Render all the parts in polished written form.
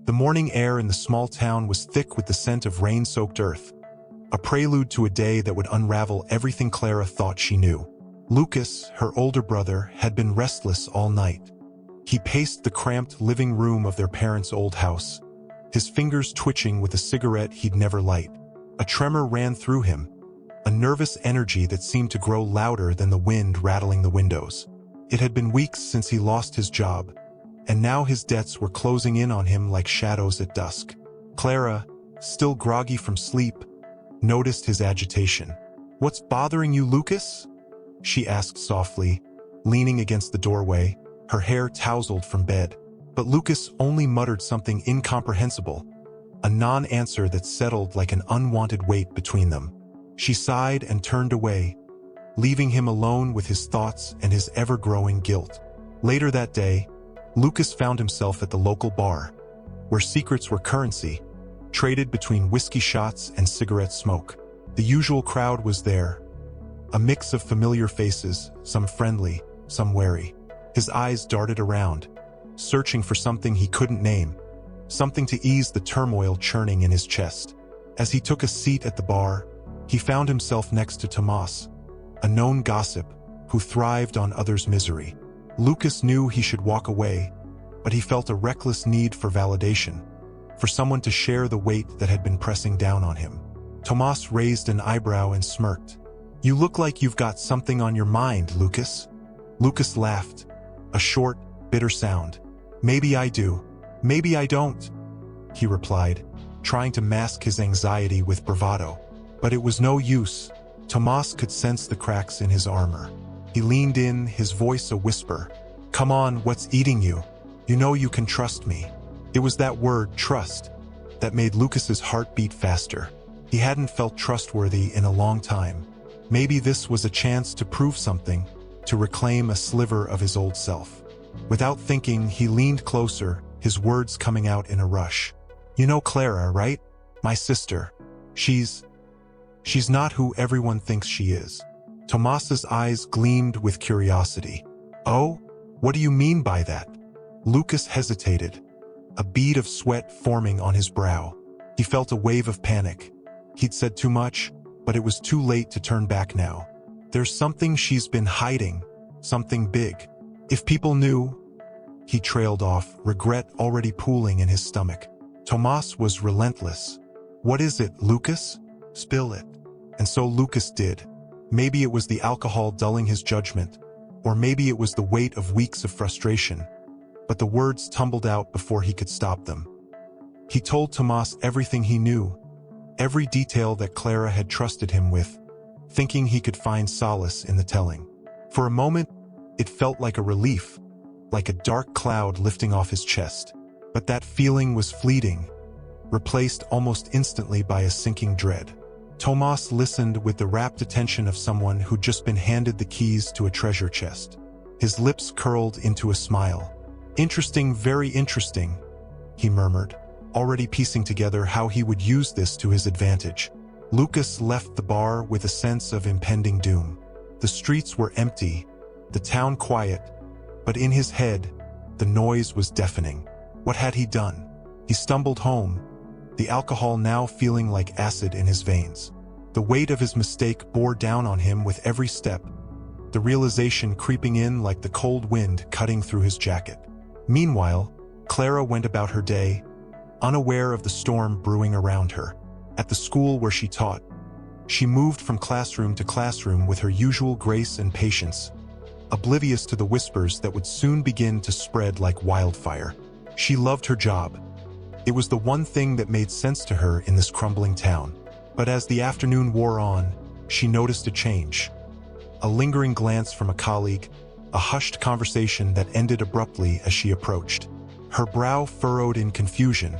The morning air in the small town was thick with the scent of rain-soaked earth, a prelude to a day that would unravel everything Clara thought she knew. Lucas, her older brother, had been restless all night. He paced the cramped living room of their parents' old house, his fingers twitching with a cigarette he'd never light. A tremor ran through him, a nervous energy that seemed to grow louder than the wind rattling the windows. It had been weeks since he lost his job, and now his debts were closing in on him like shadows at dusk. Clara, still groggy from sleep, noticed his agitation. "What's bothering you, Lucas?" she asked softly, leaning against the doorway, her hair tousled from bed. But Lucas only muttered something incomprehensible, a non-answer that settled like an unwanted weight between them. She sighed and turned away, leaving him alone with his thoughts and his ever-growing guilt. Later that day, Lucas found himself at the local bar, where secrets were currency, traded between whiskey shots and cigarette smoke. The usual crowd was there, a mix of familiar faces, some friendly, some wary. His eyes darted around, searching for something he couldn't name, something to ease the turmoil churning in his chest. As he took a seat at the bar, he found himself next to Tomas, a known gossip who thrived on others' misery. Lucas knew he should walk away, but he felt a reckless need for validation, for someone to share the weight that had been pressing down on him. Tomas raised an eyebrow and smirked. "You look like you've got something on your mind, Lucas." Lucas laughed, a short, bitter sound. "Maybe I do, maybe I don't," he replied, trying to mask his anxiety with bravado. But it was no use. Tomas could sense the cracks in his armor. He leaned in, his voice a whisper. "Come on, what's eating you? You know you can trust me." It was that word, trust, that made Lucas's heart beat faster. He hadn't felt trustworthy in a long time. Maybe this was a chance to prove something, to reclaim a sliver of his old self. Without thinking, he leaned closer, his words coming out in a rush. "You know Clara, right? My sister. She's not who everyone thinks she is." Tomas's eyes gleamed with curiosity. "Oh? What do you mean by that?" Lucas hesitated, a bead of sweat forming on his brow. He felt a wave of panic. He'd said too much, but it was too late to turn back now. "There's something she's been hiding, something big. If people knew..." He trailed off, regret already pooling in his stomach. Tomas was relentless. "What is it, Lucas? Spill it." And so Lucas did. Maybe it was the alcohol dulling his judgment, or maybe it was the weight of weeks of frustration, but the words tumbled out before he could stop them. He told Tomas everything he knew, every detail that Clara had trusted him with, thinking he could find solace in the telling. For a moment, it felt like a relief, like a dark cloud lifting off his chest. But that feeling was fleeting, replaced almost instantly by a sinking dread. Tomas listened with the rapt attention of someone who'd just been handed the keys to a treasure chest. His lips curled into a smile. "Interesting, very interesting," he murmured, already piecing together how he would use this to his advantage. Lucas left the bar with a sense of impending doom. The streets were empty, the town quiet, but in his head, the noise was deafening. What had he done? He stumbled home, the alcohol now feeling like acid in his veins. The weight of his mistake bore down on him with every step, the realization creeping in like the cold wind cutting through his jacket. Meanwhile, Clara went about her day, unaware of the storm brewing around her. At the school where she taught, she moved from classroom to classroom with her usual grace and patience, oblivious to the whispers that would soon begin to spread like wildfire. She loved her job. It was the one thing that made sense to her in this crumbling town. But as the afternoon wore on, she noticed a change. A lingering glance from a colleague, a hushed conversation that ended abruptly as she approached. Her brow furrowed in confusion,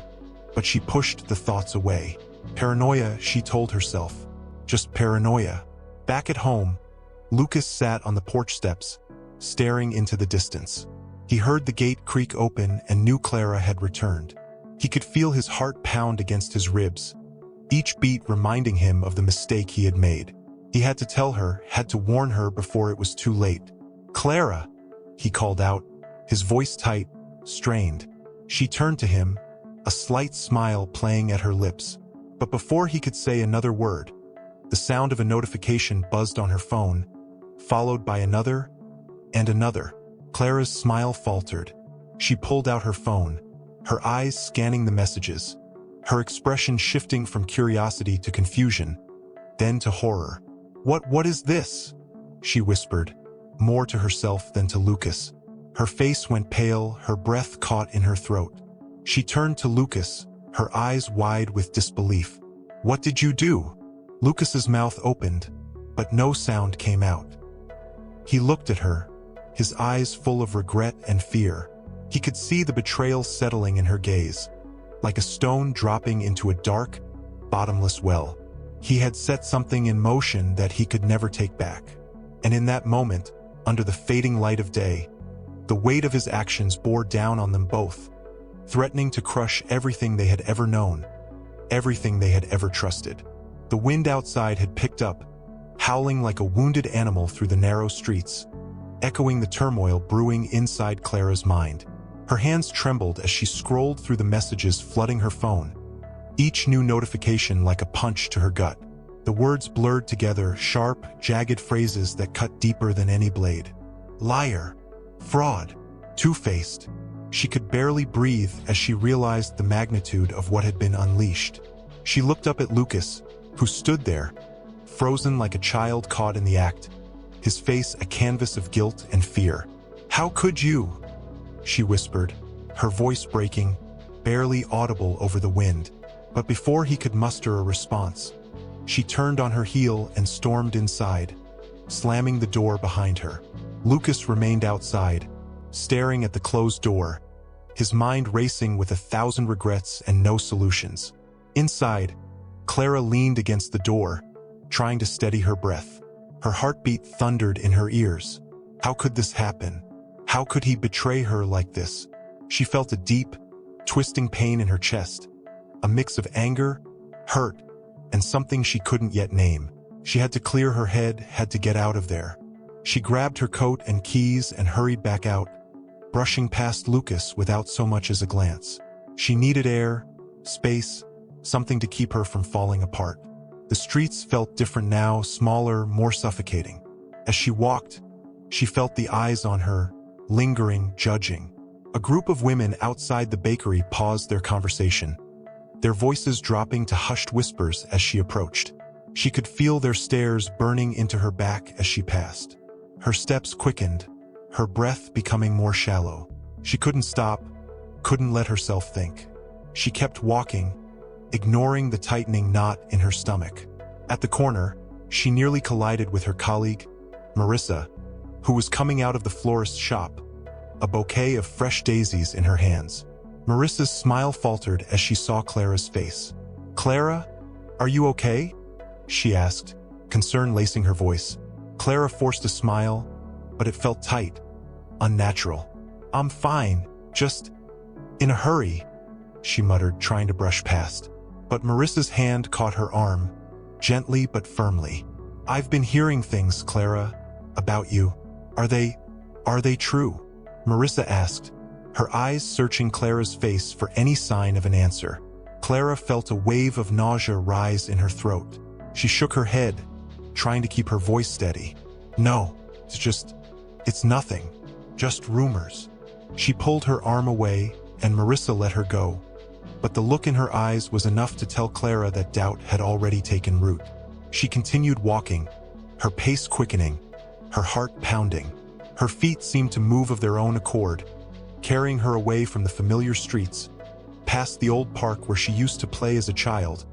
but she pushed the thoughts away. Paranoia, she told herself. Just paranoia. Back at home, Lucas sat on the porch steps, staring into the distance. He heard the gate creak open and knew Clara had returned. He could feel his heart pound against his ribs, each beat reminding him of the mistake he had made. He had to tell her, had to warn her before it was too late. "Clara," he called out, his voice tight, strained. She turned to him, a slight smile playing at her lips. But before he could say another word, the sound of a notification buzzed on her phone, followed by another and another. Clara's smile faltered. She pulled out her phone, her eyes scanning the messages, her expression shifting from curiosity to confusion, then to horror. What is this?" she whispered, more to herself than to Lucas. Her face went pale, her breath caught in her throat. She turned to Lucas, her eyes wide with disbelief. "What did you do?" Lucas's mouth opened, but no sound came out. He looked at her, his eyes full of regret and fear. He could see the betrayal settling in her gaze, like a stone dropping into a dark, bottomless well. He had set something in motion that he could never take back. And in that moment, under the fading light of day, the weight of his actions bore down on them both, threatening to crush everything they had ever known, everything they had ever trusted. The wind outside had picked up, howling like a wounded animal through the narrow streets, echoing the turmoil brewing inside Clara's mind. Her hands trembled as she scrolled through the messages flooding her phone, each new notification like a punch to her gut. The words blurred together, sharp, jagged phrases that cut deeper than any blade. Liar, fraud, two-faced. She could barely breathe as she realized the magnitude of what had been unleashed. She looked up at Lucas, who stood there, frozen like a child caught in the act, his face a canvas of guilt and fear. "How could you?" she whispered, her voice breaking, barely audible over the wind. But before he could muster a response, she turned on her heel and stormed inside, slamming the door behind her. Lucas remained outside, staring at the closed door, his mind racing with 1,000 regrets and no solutions. Inside, Clara leaned against the door, trying to steady her breath. Her heartbeat thundered in her ears. How could this happen? How could he betray her like this? She felt a deep, twisting pain in her chest, a mix of anger, hurt, and something she couldn't yet name. She had to clear her head, had to get out of there. She grabbed her coat and keys and hurried back out, brushing past Lucas without so much as a glance. She needed air, space, something to keep her from falling apart. The streets felt different now, smaller, more suffocating. As she walked, she felt the eyes on her, lingering, judging. A group of women outside the bakery paused their conversation, their voices dropping to hushed whispers as she approached. She could feel their stares burning into her back as she passed. Her steps quickened, her breath becoming more shallow. She couldn't stop, couldn't let herself think. She kept walking, ignoring the tightening knot in her stomach. At the corner, she nearly collided with her colleague, Marissa, who was coming out of the florist's shop, a bouquet of fresh daisies in her hands. Marissa's smile faltered as she saw Clara's face. "Clara, are you okay?" she asked, concern lacing her voice. Clara forced a smile, but it felt tight, unnatural. "I'm fine, just in a hurry," she muttered, trying to brush past. But Marissa's hand caught her arm, gently but firmly. "I've been hearing things, Clara, about you. Are they true?" Marissa asked, her eyes searching Clara's face for any sign of an answer. Clara felt a wave of nausea rise in her throat. She shook her head, trying to keep her voice steady. "No, it's nothing, just rumors." She pulled her arm away, and Marissa let her go. But the look in her eyes was enough to tell Clara that doubt had already taken root. She continued walking, her pace quickening, her heart pounding. Her feet seemed to move of their own accord, carrying her away from the familiar streets, past the old park where she used to play as a child,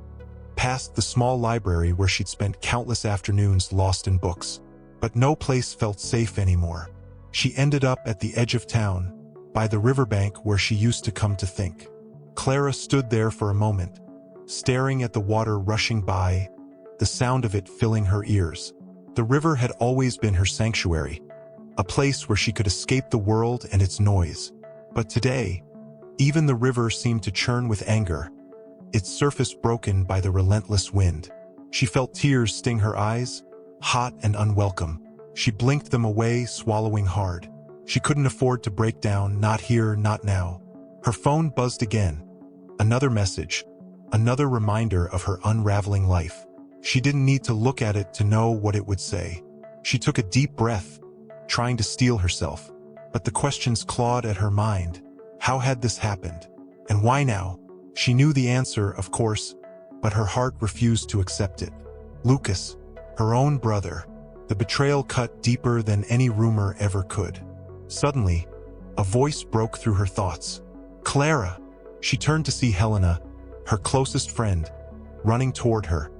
past the small library where she'd spent countless afternoons lost in books. But no place felt safe anymore. She ended up at the edge of town, by the riverbank where she used to come to think. Clara stood there for a moment, staring at the water rushing by, the sound of it filling her ears. The river had always been her sanctuary, a place where she could escape the world and its noise. But today, even the river seemed to churn with anger, its surface broken by the relentless wind. She felt tears sting her eyes, hot and unwelcome. She blinked them away, swallowing hard. She couldn't afford to break down, not here, not now. Her phone buzzed again, Another message, another reminder of her unraveling life. She didn't need to look at it to know what it would say. She took a deep breath, trying to steel herself. But the questions clawed at her mind. How had this happened? And why now? She knew the answer, of course, but her heart refused to accept it. Lucas, her own brother. The betrayal cut deeper than any rumor ever could. Suddenly, a voice broke through her thoughts. Clara! She turned to see Helena, her closest friend, running toward her,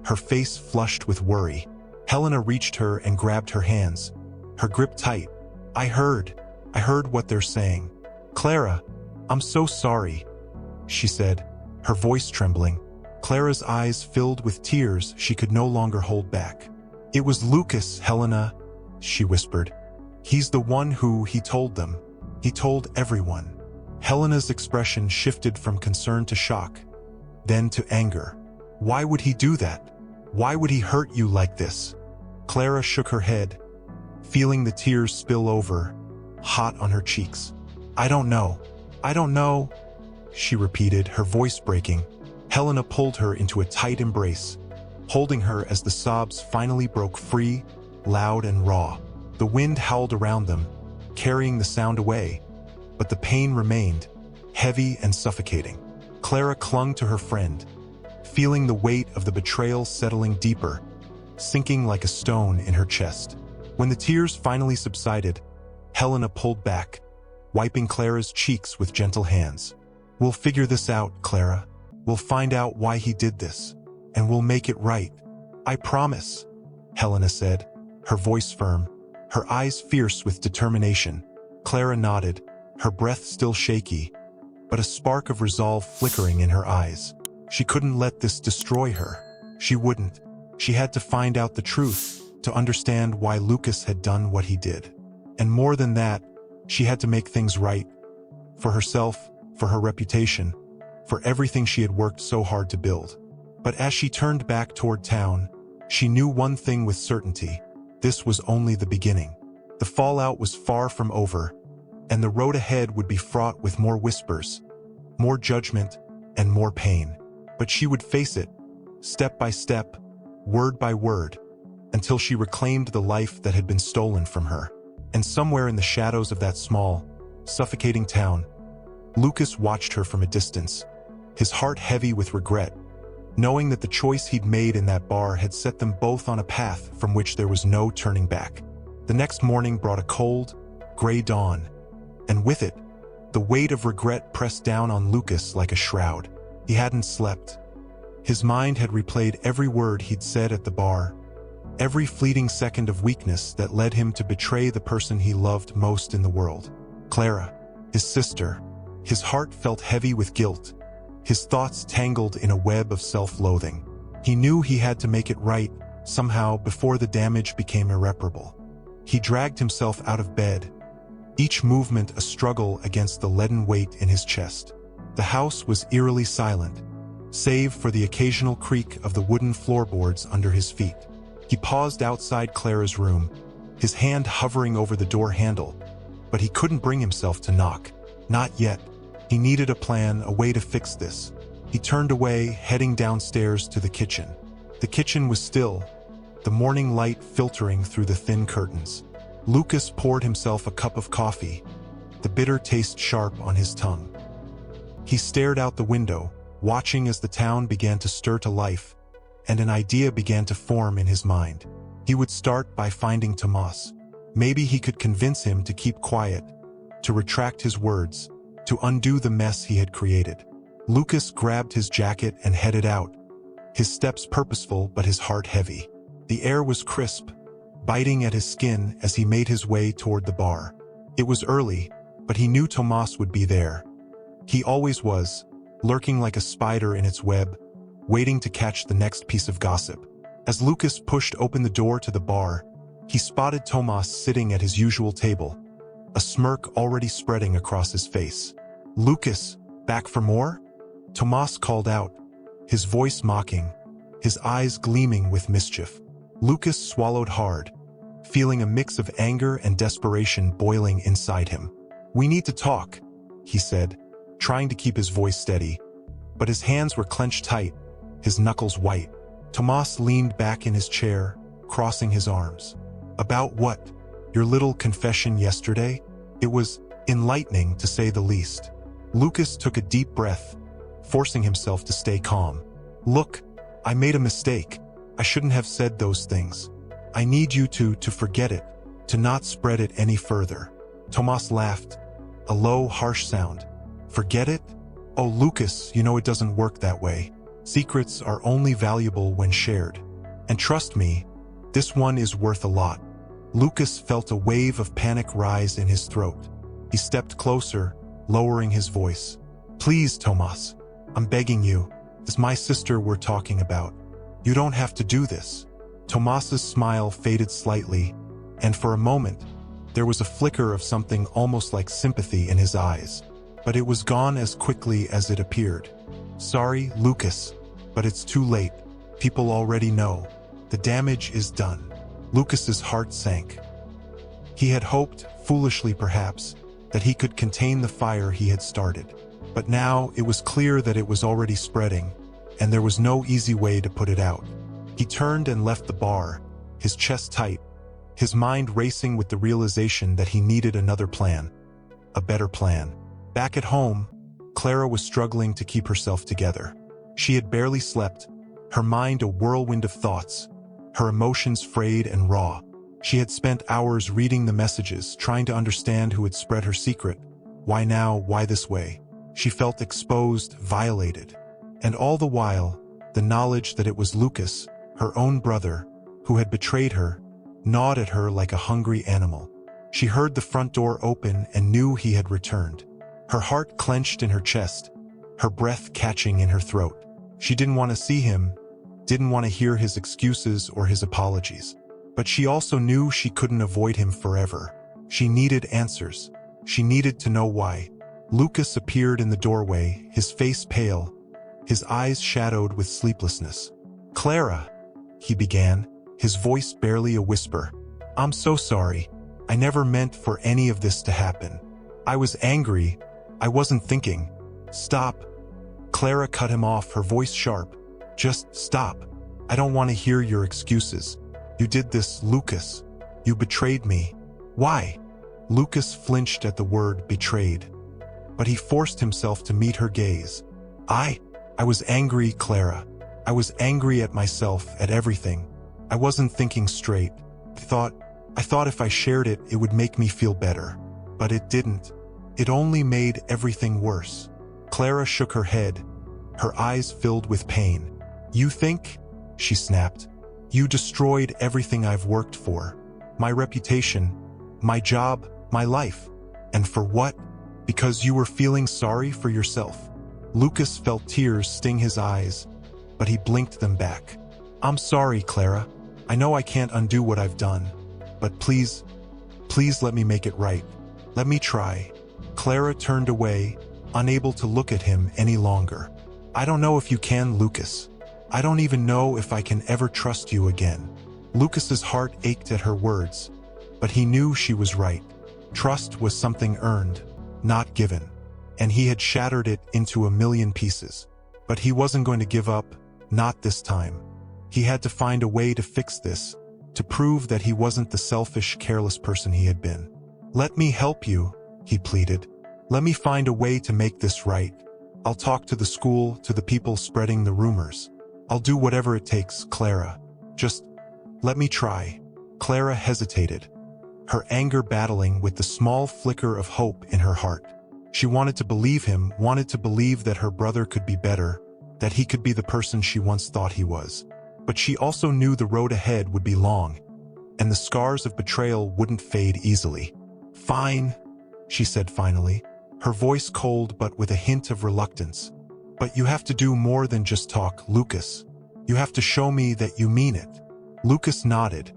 her face flushed with worry. Helena reached her and grabbed her hands, her grip tight. I heard what they're saying. Clara, I'm so sorry, she said, her voice trembling. Clara's eyes filled with tears she could no longer hold back. It was Lucas, Helena, she whispered. He's the one who, he told them. He told everyone. Helena's expression shifted from concern to shock, then to anger. Why would he do that? Why would he hurt you like this? Clara shook her head, feeling the tears spill over, hot on her cheeks. I don't know, she repeated, her voice breaking. Helena pulled her into a tight embrace, holding her as the sobs finally broke free, loud and raw. The wind howled around them, carrying the sound away, but the pain remained, heavy and suffocating. Clara clung to her friend, feeling the weight of the betrayal settling deeper, sinking like a stone in her chest. When the tears finally subsided, Helena pulled back, wiping Clara's cheeks with gentle hands. We'll figure this out, Clara. We'll find out why he did this, and we'll make it right. I promise, Helena said, her voice firm, her eyes fierce with determination. Clara nodded, her breath still shaky, but a spark of resolve flickering in her eyes. She couldn't let this destroy her. She wouldn't. She had to find out the truth, to understand why Lucas had done what he did. And more than that, she had to make things right. For herself, for her reputation, for everything she had worked so hard to build. But as she turned back toward town, she knew one thing with certainty. This was only the beginning. The fallout was far from over, and the road ahead would be fraught with more whispers, more judgment, and more pain. But she would face it, step by step, word by word, until she reclaimed the life that had been stolen from her. And somewhere in the shadows of that small, suffocating town, Lucas watched her from a distance, his heart heavy with regret, knowing that the choice he'd made in that bar had set them both on a path from which there was no turning back. The next morning brought a cold, gray dawn, and with it, the weight of regret pressed down on Lucas like a shroud. He hadn't slept. His mind had replayed every word he'd said at the bar, every fleeting second of weakness that led him to betray the person he loved most in the world. Clara, his sister. His heart felt heavy with guilt, his thoughts tangled in a web of self-loathing. He knew he had to make it right, somehow, before the damage became irreparable. He dragged himself out of bed, each movement a struggle against the leaden weight in his chest. The house was eerily silent, save for the occasional creak of the wooden floorboards under his feet. He paused outside Clara's room, his hand hovering over the door handle, but he couldn't bring himself to knock. Not yet. He needed a plan, a way to fix this. He turned away, heading downstairs to the kitchen. The kitchen was still, the morning light filtering through the thin curtains. Lucas poured himself a cup of coffee, the bitter taste sharp on his tongue. He stared out the window, watching as the town began to stir to life, and an idea began to form in his mind. He would start by finding Tomas. Maybe he could convince him to keep quiet, to retract his words, to undo the mess he had created. Lucas grabbed his jacket and headed out, his steps purposeful but his heart heavy. The air was crisp, biting at his skin as he made his way toward the bar. It was early, but he knew Tomas would be there. He always was, lurking like a spider in its web, waiting to catch the next piece of gossip. As Lucas pushed open the door to the bar, he spotted Tomas sitting at his usual table, a smirk already spreading across his face. "Lucas, back for more?" Tomas called out, his voice mocking, his eyes gleaming with mischief. Lucas swallowed hard, feeling a mix of anger and desperation boiling inside him. "We need to talk," he said, trying to keep his voice steady. but his hands were clenched tight, his knuckles white. Tomas leaned back in his chair, crossing his arms. About what? Your little confession yesterday? It was enlightening, to say the least. Lucas took a deep breath, forcing himself to stay calm. Look, I made a mistake. I shouldn't have said those things. I need you to forget it, to not spread it any further. Tomas laughed, a low, harsh sound. Forget it? Oh, Lucas, you know it doesn't work that way. Secrets are only valuable when shared. And trust me, this one is worth a lot. Lucas felt a wave of panic rise in his throat. He stepped closer, lowering his voice. Please, Tomas, I'm begging you. It's my sister we're talking about. You don't have to do this. Tomas's smile faded slightly, and for a moment, there was a flicker of something almost like sympathy in his eyes. But it was gone as quickly as it appeared. Sorry, Lucas, but it's too late. People already know. The damage is done. Lucas's heart sank. He had hoped, foolishly perhaps, that he could contain the fire he had started. But now it was clear that it was already spreading, and there was no easy way to put it out. He turned and left the bar, his chest tight, his mind racing with the realization that he needed another plan. A better plan. Back at home, Clara was struggling to keep herself together. She had barely slept, her mind a whirlwind of thoughts, her emotions frayed and raw. She had spent hours reading the messages, trying to understand who had spread her secret. Why now? Why this way? She felt exposed, violated. And all the while, the knowledge that it was Lucas, her own brother, who had betrayed her, gnawed at her like a hungry animal. She heard the front door open and knew he had returned. Her heart clenched in her chest, her breath catching in her throat. She didn't want to see him, didn't want to hear his excuses or his apologies. But she also knew she couldn't avoid him forever. She needed answers. She needed to know why. Lucas appeared in the doorway, his face pale, his eyes shadowed with sleeplessness. Clara, he began, his voice barely a whisper. I'm so sorry. I never meant for any of this to happen. I was angry. I wasn't thinking. Stop. Clara cut him off, her voice sharp. Just stop. I don't want to hear your excuses. You did this, Lucas. You betrayed me. Why? Lucas flinched at the word betrayed. But he forced himself to meet her gaze. I was angry, Clara. I was angry at myself, at everything. I wasn't thinking straight. I thought if I shared it, it would make me feel better. But it didn't. It only made everything worse. Clara shook her head, her eyes filled with pain. You think? She snapped. You destroyed everything I've worked for. My reputation, my job, my life. And for what? Because you were feeling sorry for yourself. Lucas felt tears sting his eyes, but he blinked them back. I'm sorry, Clara. I know I can't undo what I've done. But please let me make it right. Let me try. Clara turned away, unable to look at him any longer. I don't know if you can, Lucas. I don't even know if I can ever trust you again. Lucas's heart ached at her words, but he knew she was right. Trust was something earned, not given, and he had shattered it into a million pieces. But he wasn't going to give up, not this time. He had to find a way to fix this, to prove that he wasn't the selfish, careless person he had been. Let me help you, he pleaded. Let me find a way to make this right. I'll talk to the school, to the people spreading the rumors. I'll do whatever it takes, Clara. Just let me try. Clara hesitated, her anger battling with the small flicker of hope in her heart. She wanted to believe him, wanted to believe that her brother could be better, that he could be the person she once thought he was. But she also knew the road ahead would be long, and the scars of betrayal wouldn't fade easily. Fine, she said finally, her voice cold but with a hint of reluctance. But you have to do more than just talk, Lucas. You have to show me that you mean it. Lucas nodded,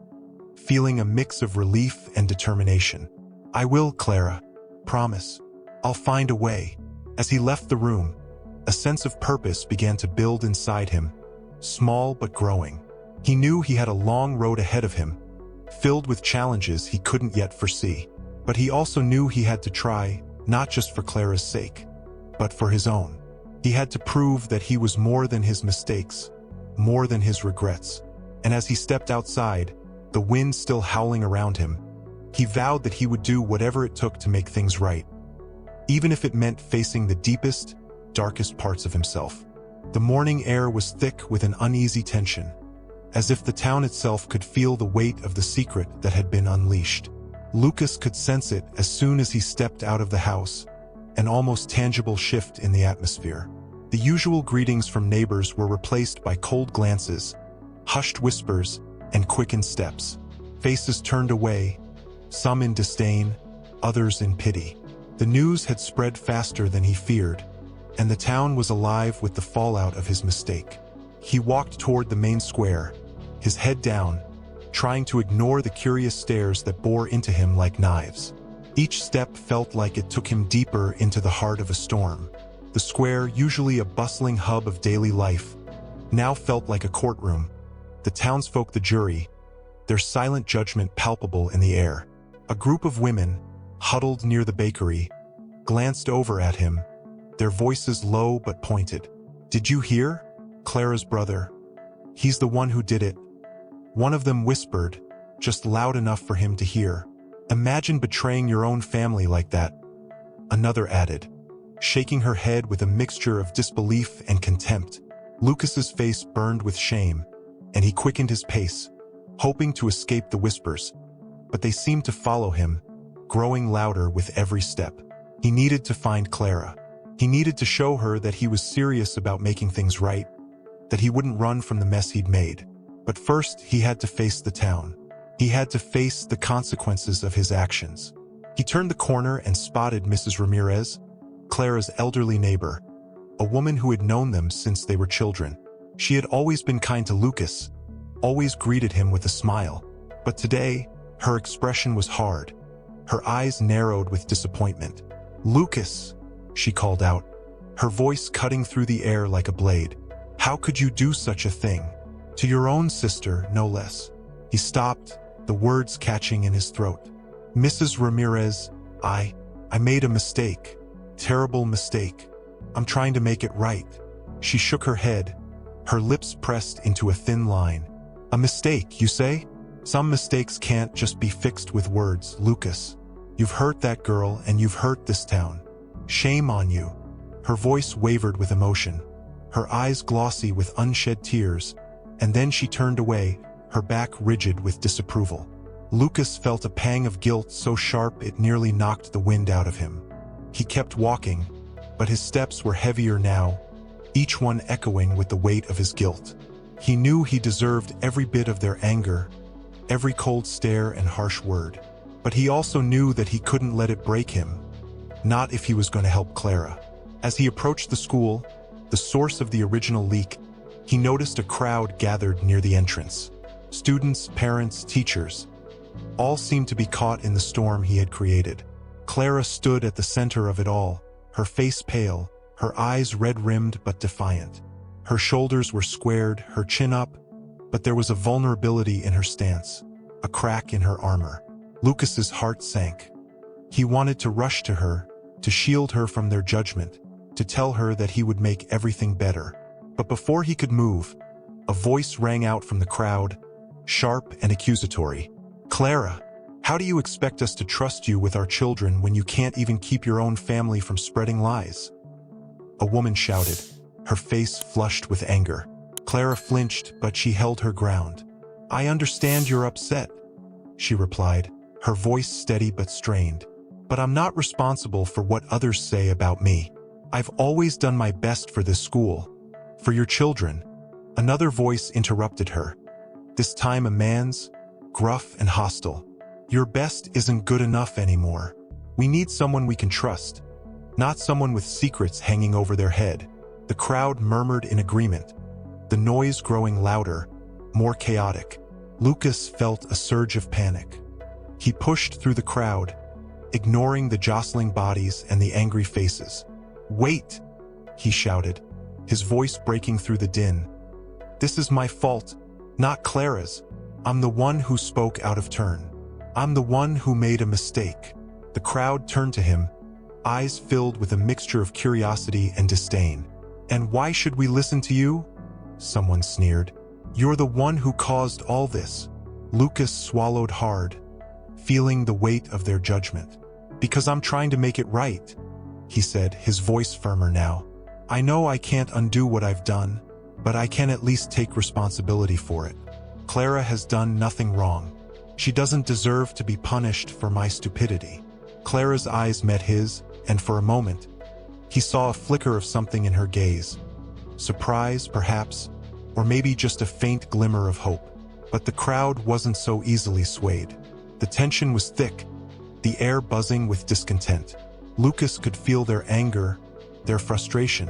feeling a mix of relief and determination. I will, Clara. Promise. I'll find a way. As he left the room, a sense of purpose began to build inside him, small but growing. He knew he had a long road ahead of him, filled with challenges he couldn't yet foresee. But he also knew he had to try, not just for Clara's sake, but for his own. He had to prove that he was more than his mistakes, more than his regrets. And as he stepped outside, the wind still howling around him, he vowed that he would do whatever it took to make things right, even if it meant facing the deepest, darkest parts of himself. The morning air was thick with an uneasy tension, as if the town itself could feel the weight of the secret that had been unleashed. Lucas could sense it as soon as he stepped out of the house, an almost tangible shift in the atmosphere. The usual greetings from neighbors were replaced by cold glances, hushed whispers, and quickened steps. Faces turned away, some in disdain, others in pity. The news had spread faster than he feared, and the town was alive with the fallout of his mistake. He walked toward the main square, his head down, trying to ignore the curious stares that bore into him like knives. Each step felt like it took him deeper into the heart of a storm. The square, usually a bustling hub of daily life, now felt like a courtroom. The townsfolk, the jury, their silent judgment palpable in the air. A group of women, huddled near the bakery, glanced over at him, their voices low but pointed. "Did you hear? Clara's brother. He's the one who did it." One of them whispered, just loud enough for him to hear. "Imagine betraying your own family like that." Another added, shaking her head with a mixture of disbelief and contempt. Lucas's face burned with shame, and he quickened his pace, hoping to escape the whispers. But they seemed to follow him, growing louder with every step. He needed to find Clara. He needed to show her that he was serious about making things right, that he wouldn't run from the mess he'd made. But first, he had to face the town. He had to face the consequences of his actions. He turned the corner and spotted Mrs. Ramirez, Clara's elderly neighbor, a woman who had known them since they were children. She had always been kind to Lucas, always greeted him with a smile. But today, her expression was hard. Her eyes narrowed with disappointment. "Lucas," she called out, her voice cutting through the air like a blade. "How could you do such a thing? To your own sister, no less." He stopped, the words catching in his throat. "Mrs. Ramirez, I made a mistake. Terrible mistake. I'm trying to make it right." She shook her head, her lips pressed into a thin line. "A mistake, you say? Some mistakes can't just be fixed with words, Lucas. You've hurt that girl and you've hurt this town. Shame on you." Her voice wavered with emotion, her eyes glossy with unshed tears, and then she turned away, her back rigid with disapproval. Lucas felt a pang of guilt so sharp it nearly knocked the wind out of him. He kept walking, but his steps were heavier now, each one echoing with the weight of his guilt. He knew he deserved every bit of their anger, every cold stare and harsh word. But he also knew that he couldn't let it break him, not if he was going to help Clara. As he approached the school, the source of the original leak, he noticed a crowd gathered near the entrance. Students, parents, teachers, all seemed to be caught in the storm he had created. Clara stood at the center of it all, her face pale, her eyes red-rimmed but defiant. Her shoulders were squared, her chin up, but there was a vulnerability in her stance, a crack in her armor. Lucas's heart sank. He wanted to rush to her, to shield her from their judgment, to tell her that he would make everything better. But before he could move, a voice rang out from the crowd, sharp and accusatory. "Clara, how do you expect us to trust you with our children when you can't even keep your own family from spreading lies?" A woman shouted, her face flushed with anger. Clara flinched, but she held her ground. "I understand you're upset," she replied, her voice steady but strained. "But I'm not responsible for what others say about me. I've always done my best for this school, for your children." Another voice interrupted her, this time a man's, gruff and hostile. "Your best isn't good enough anymore. We need someone we can trust, not someone with secrets hanging over their head." The crowd murmured in agreement, the noise growing louder, more chaotic. Lucas felt a surge of panic. He pushed through the crowd, ignoring the jostling bodies and the angry faces. "Wait!" he shouted, his voice breaking through the din. "This is my fault, not Clara's. I'm the one who spoke out of turn. I'm the one who made a mistake." The crowd turned to him, eyes filled with a mixture of curiosity and disdain. And why should we listen to you? Someone sneered. You're the one who caused all this. Lucas swallowed hard, feeling the weight of their judgment. Because I'm trying to make it right, he said, his voice firmer now. I know I can't undo what I've done, but I can at least take responsibility for it. Clara has done nothing wrong. She doesn't deserve to be punished for my stupidity. Clara's eyes met his, and for a moment, he saw a flicker of something in her gaze. Surprise, perhaps, or maybe just a faint glimmer of hope. But the crowd wasn't so easily swayed. The tension was thick, the air buzzing with discontent. Lucas could feel their anger, their frustration,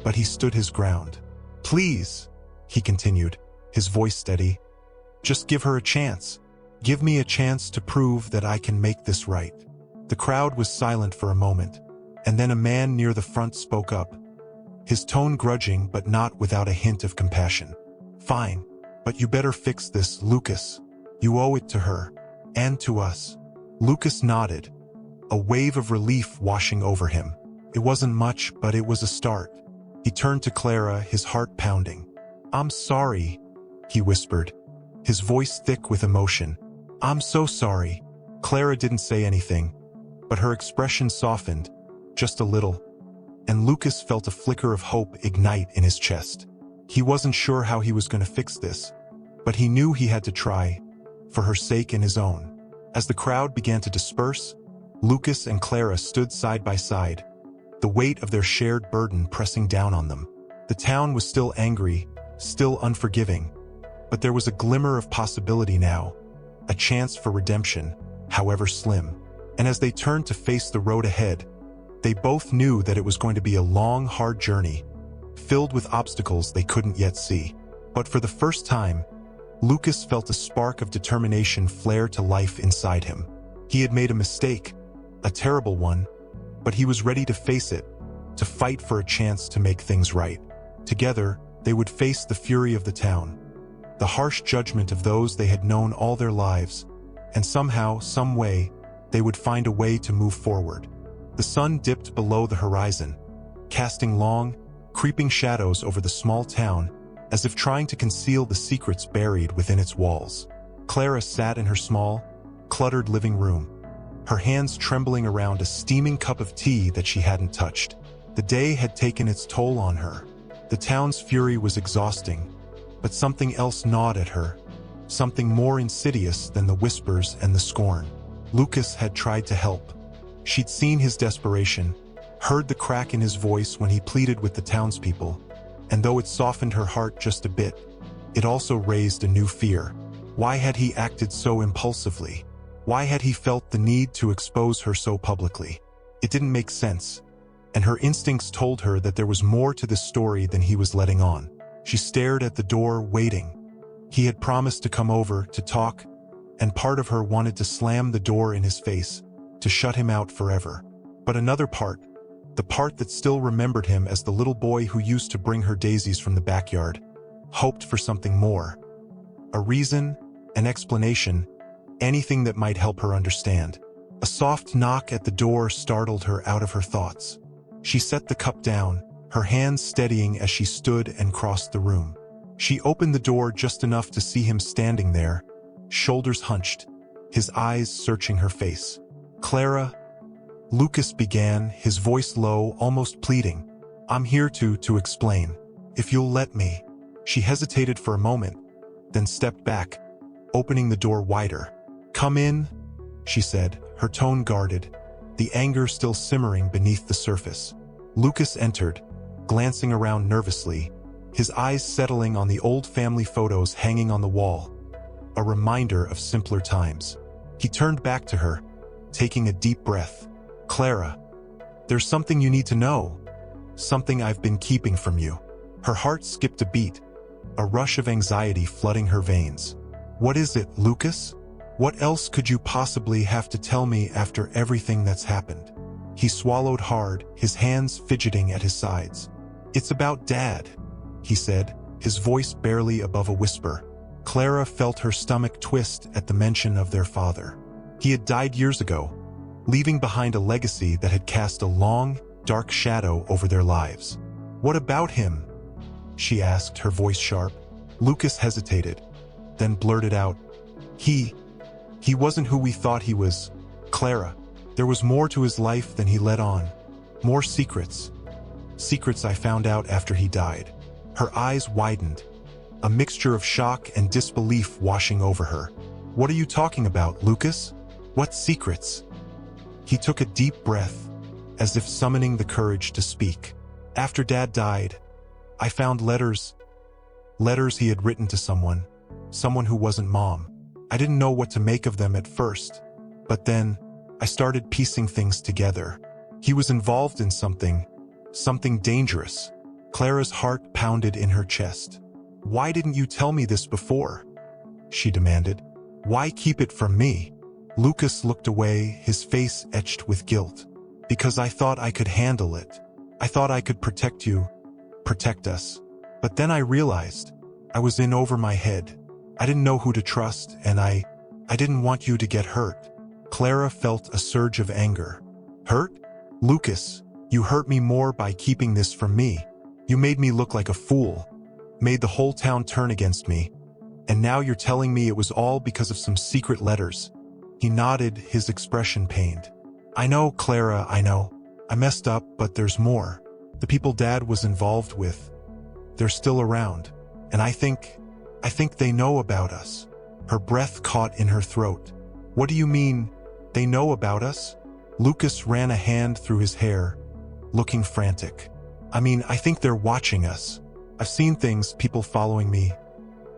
but he stood his ground. Please, he continued, his voice steady, just give her a chance. Give me a chance to prove that I can make this right. The crowd was silent for a moment, and then a man near the front spoke up, his tone grudging but not without a hint of compassion. Fine, but you better fix this, Lucas. You owe it to her, and to us. Lucas nodded, a wave of relief washing over him. It wasn't much, but it was a start. He turned to Clara, his heart pounding. I'm sorry, he whispered, his voice thick with emotion. I'm so sorry. Clara didn't say anything, but her expression softened, just a little, and Lucas felt a flicker of hope ignite in his chest. He wasn't sure how he was going to fix this, but he knew he had to try, for her sake and his own. As the crowd began to disperse, Lucas and Clara stood side by side, the weight of their shared burden pressing down on them. The town was still angry, still unforgiving, but there was a glimmer of possibility now, a chance for redemption, however slim. And as they turned to face the road ahead, they both knew that it was going to be a long, hard journey, filled with obstacles they couldn't yet see. But for the first time, Lucas felt a spark of determination flare to life inside him. He had made a mistake, a terrible one, but he was ready to face it, to fight for a chance to make things right. Together, they would face the fury of the town, the harsh judgment of those they had known all their lives, and somehow, some way, they would find a way to move forward. The sun dipped below the horizon, casting long, creeping shadows over the small town, as if trying to conceal the secrets buried within its walls. Clara sat in her small, cluttered living room, her hands trembling around a steaming cup of tea that she hadn't touched. The day had taken its toll on her. The town's fury was exhausting, but something else gnawed at her, something more insidious than the whispers and the scorn. Lucas had tried to help. She'd seen his desperation, heard the crack in his voice when he pleaded with the townspeople, and though it softened her heart just a bit, it also raised a new fear. Why had he acted so impulsively? Why had he felt the need to expose her so publicly? It didn't make sense, and her instincts told her that there was more to this story than he was letting on. She stared at the door, waiting. He had promised to come over, to talk, and part of her wanted to slam the door in his face, to shut him out forever. But another part, the part that still remembered him as the little boy who used to bring her daisies from the backyard, hoped for something more. A reason, an explanation, anything that might help her understand. A soft knock at the door startled her out of her thoughts. She set the cup down, her hands steadying as she stood and crossed the room. She opened the door just enough to see him standing there, shoulders hunched, his eyes searching her face. Clara, Lucas began, his voice low, almost pleading. I'm here to explain. If you'll let me. She hesitated for a moment, then stepped back, opening the door wider. Come in, she said, her tone guarded, the anger still simmering beneath the surface. Lucas entered, glancing around nervously, his eyes settling on the old family photos hanging on the wall, a reminder of simpler times. He turned back to her, taking a deep breath. Clara, there's something you need to know, something I've been keeping from you. Her heart skipped a beat, a rush of anxiety flooding her veins. What is it, Lucas? What else could you possibly have to tell me after everything that's happened? He swallowed hard, his hands fidgeting at his sides. It's about Dad, he said, his voice barely above a whisper. Clara felt her stomach twist at the mention of their father. He had died years ago, leaving behind a legacy that had cast a long, dark shadow over their lives. What about him? She asked, her voice sharp. Lucas hesitated, then blurted out, He wasn't who we thought he was, Clara. There was more to his life than he let on. More secrets. Secrets I found out after he died. Her eyes widened, a mixture of shock and disbelief washing over her. What are you talking about, Lucas? What secrets? He took a deep breath, as if summoning the courage to speak. After Dad died, I found letters he had written to someone who wasn't Mom. I didn't know what to make of them at first, but then I started piecing things together. He was involved in something dangerous. Clara's heart pounded in her chest. Why didn't you tell me this before? She demanded. Why keep it from me? Lucas looked away, his face etched with guilt. Because I thought I could handle it. I thought I could protect you, protect us. But then I realized I was in over my head. I didn't know who to trust, and I didn't want you to get hurt. Clara felt a surge of anger. Hurt? Lucas, you hurt me more by keeping this from me. You made me look like a fool, made the whole town turn against me, and now you're telling me it was all because of some secret letters. He nodded, his expression pained. I know, Clara, I know. I messed up, but there's more. The people Dad was involved with, they're still around, and I think they know about us. Her breath caught in her throat. What do you mean, they know about us? Lucas ran a hand through his hair, looking frantic. I mean, I think they're watching us. I've seen things, people following me,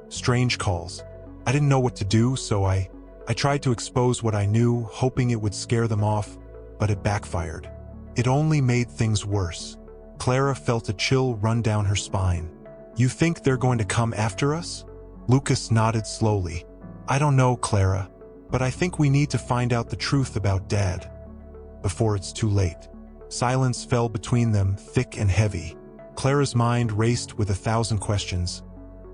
strange calls. I didn't know what to do, so I tried to expose what I knew, hoping it would scare them off, but it backfired. It only made things worse. Clara felt a chill run down her spine. You think they're going to come after us? Lucas nodded slowly. I don't know, Clara, but I think we need to find out the truth about Dad before it's too late. Silence fell between them, thick and heavy. Clara's mind raced with 1,000 questions,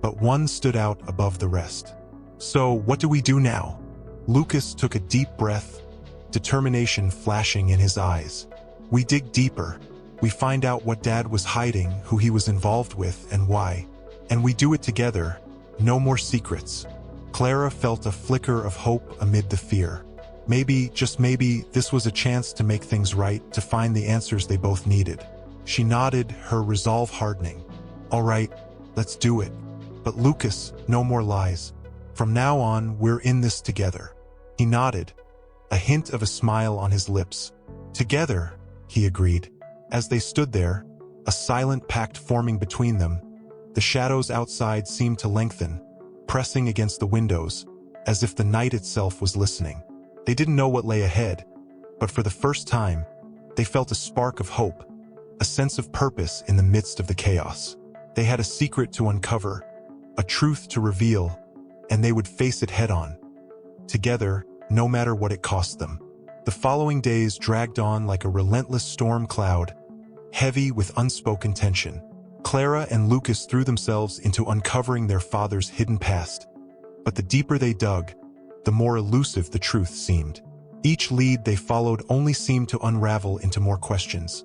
but one stood out above the rest. So, what do we do now? Lucas took a deep breath, determination flashing in his eyes. We dig deeper. We find out what Dad was hiding, who he was involved with, and why. And we do it together. No more secrets. Clara felt a flicker of hope amid the fear. Maybe, just maybe, this was a chance to make things right, to find the answers they both needed. She nodded, her resolve hardening. All right, let's do it. But Lucas, no more lies. From now on, we're in this together. He nodded, a hint of a smile on his lips. Together, he agreed. As they stood there, a silent pact forming between them, the shadows outside seemed to lengthen, pressing against the windows, as if the night itself was listening. They didn't know what lay ahead, but for the first time, they felt a spark of hope, a sense of purpose in the midst of the chaos. They had a secret to uncover, a truth to reveal, and they would face it head-on. Together, no matter what it cost them. The following days dragged on like a relentless storm cloud, heavy with unspoken tension. Clara and Lucas threw themselves into uncovering their father's hidden past. But the deeper they dug, the more elusive the truth seemed. Each lead they followed only seemed to unravel into more questions,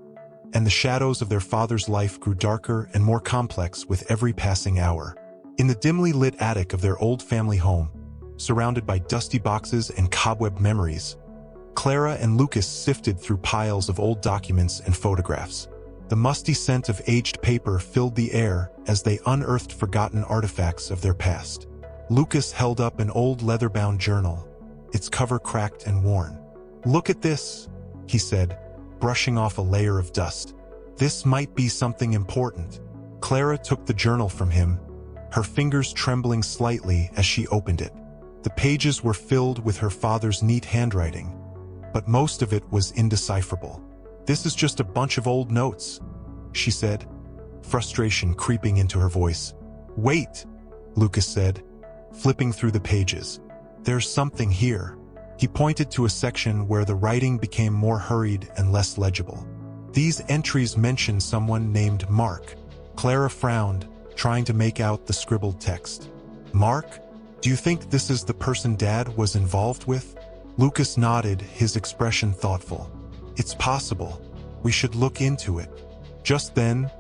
and the shadows of their father's life grew darker and more complex with every passing hour. In the dimly lit attic of their old family home, surrounded by dusty boxes and cobweb memories, Clara and Lucas sifted through piles of old documents and photographs. The musty scent of aged paper filled the air as they unearthed forgotten artifacts of their past. Lucas held up an old leather-bound journal, its cover cracked and worn. "Look at this," he said, brushing off a layer of dust. "This might be something important." Clara took the journal from him, her fingers trembling slightly as she opened it. The pages were filled with her father's neat handwriting, but most of it was indecipherable. "This is just a bunch of old notes," she said, frustration creeping into her voice. "Wait," Lucas said, flipping through the pages. "There's something here." He pointed to a section where the writing became more hurried and less legible. These entries mentioned someone named Mark. Clara frowned, trying to make out the scribbled text. "Mark? Do you think this is the person Dad was involved with?" Lucas nodded, his expression thoughtful. "It's possible. We should look into it." Just then,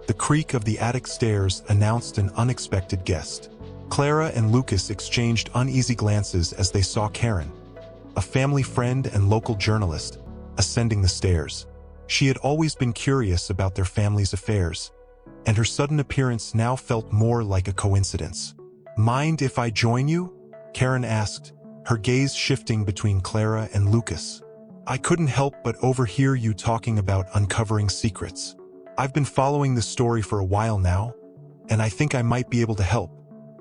The creak of the attic stairs announced an unexpected guest. Clara and Lucas exchanged uneasy glances as they saw Karen, a family friend and local journalist, ascending the stairs. She had always been curious about their family's affairs, and her sudden appearance now felt more like a coincidence. "Mind if I join you?" Karen asked, her gaze shifting between Clara and Lucas. "I couldn't help but overhear you talking about uncovering secrets. I've been following this story for a while now, and I think I might be able to help."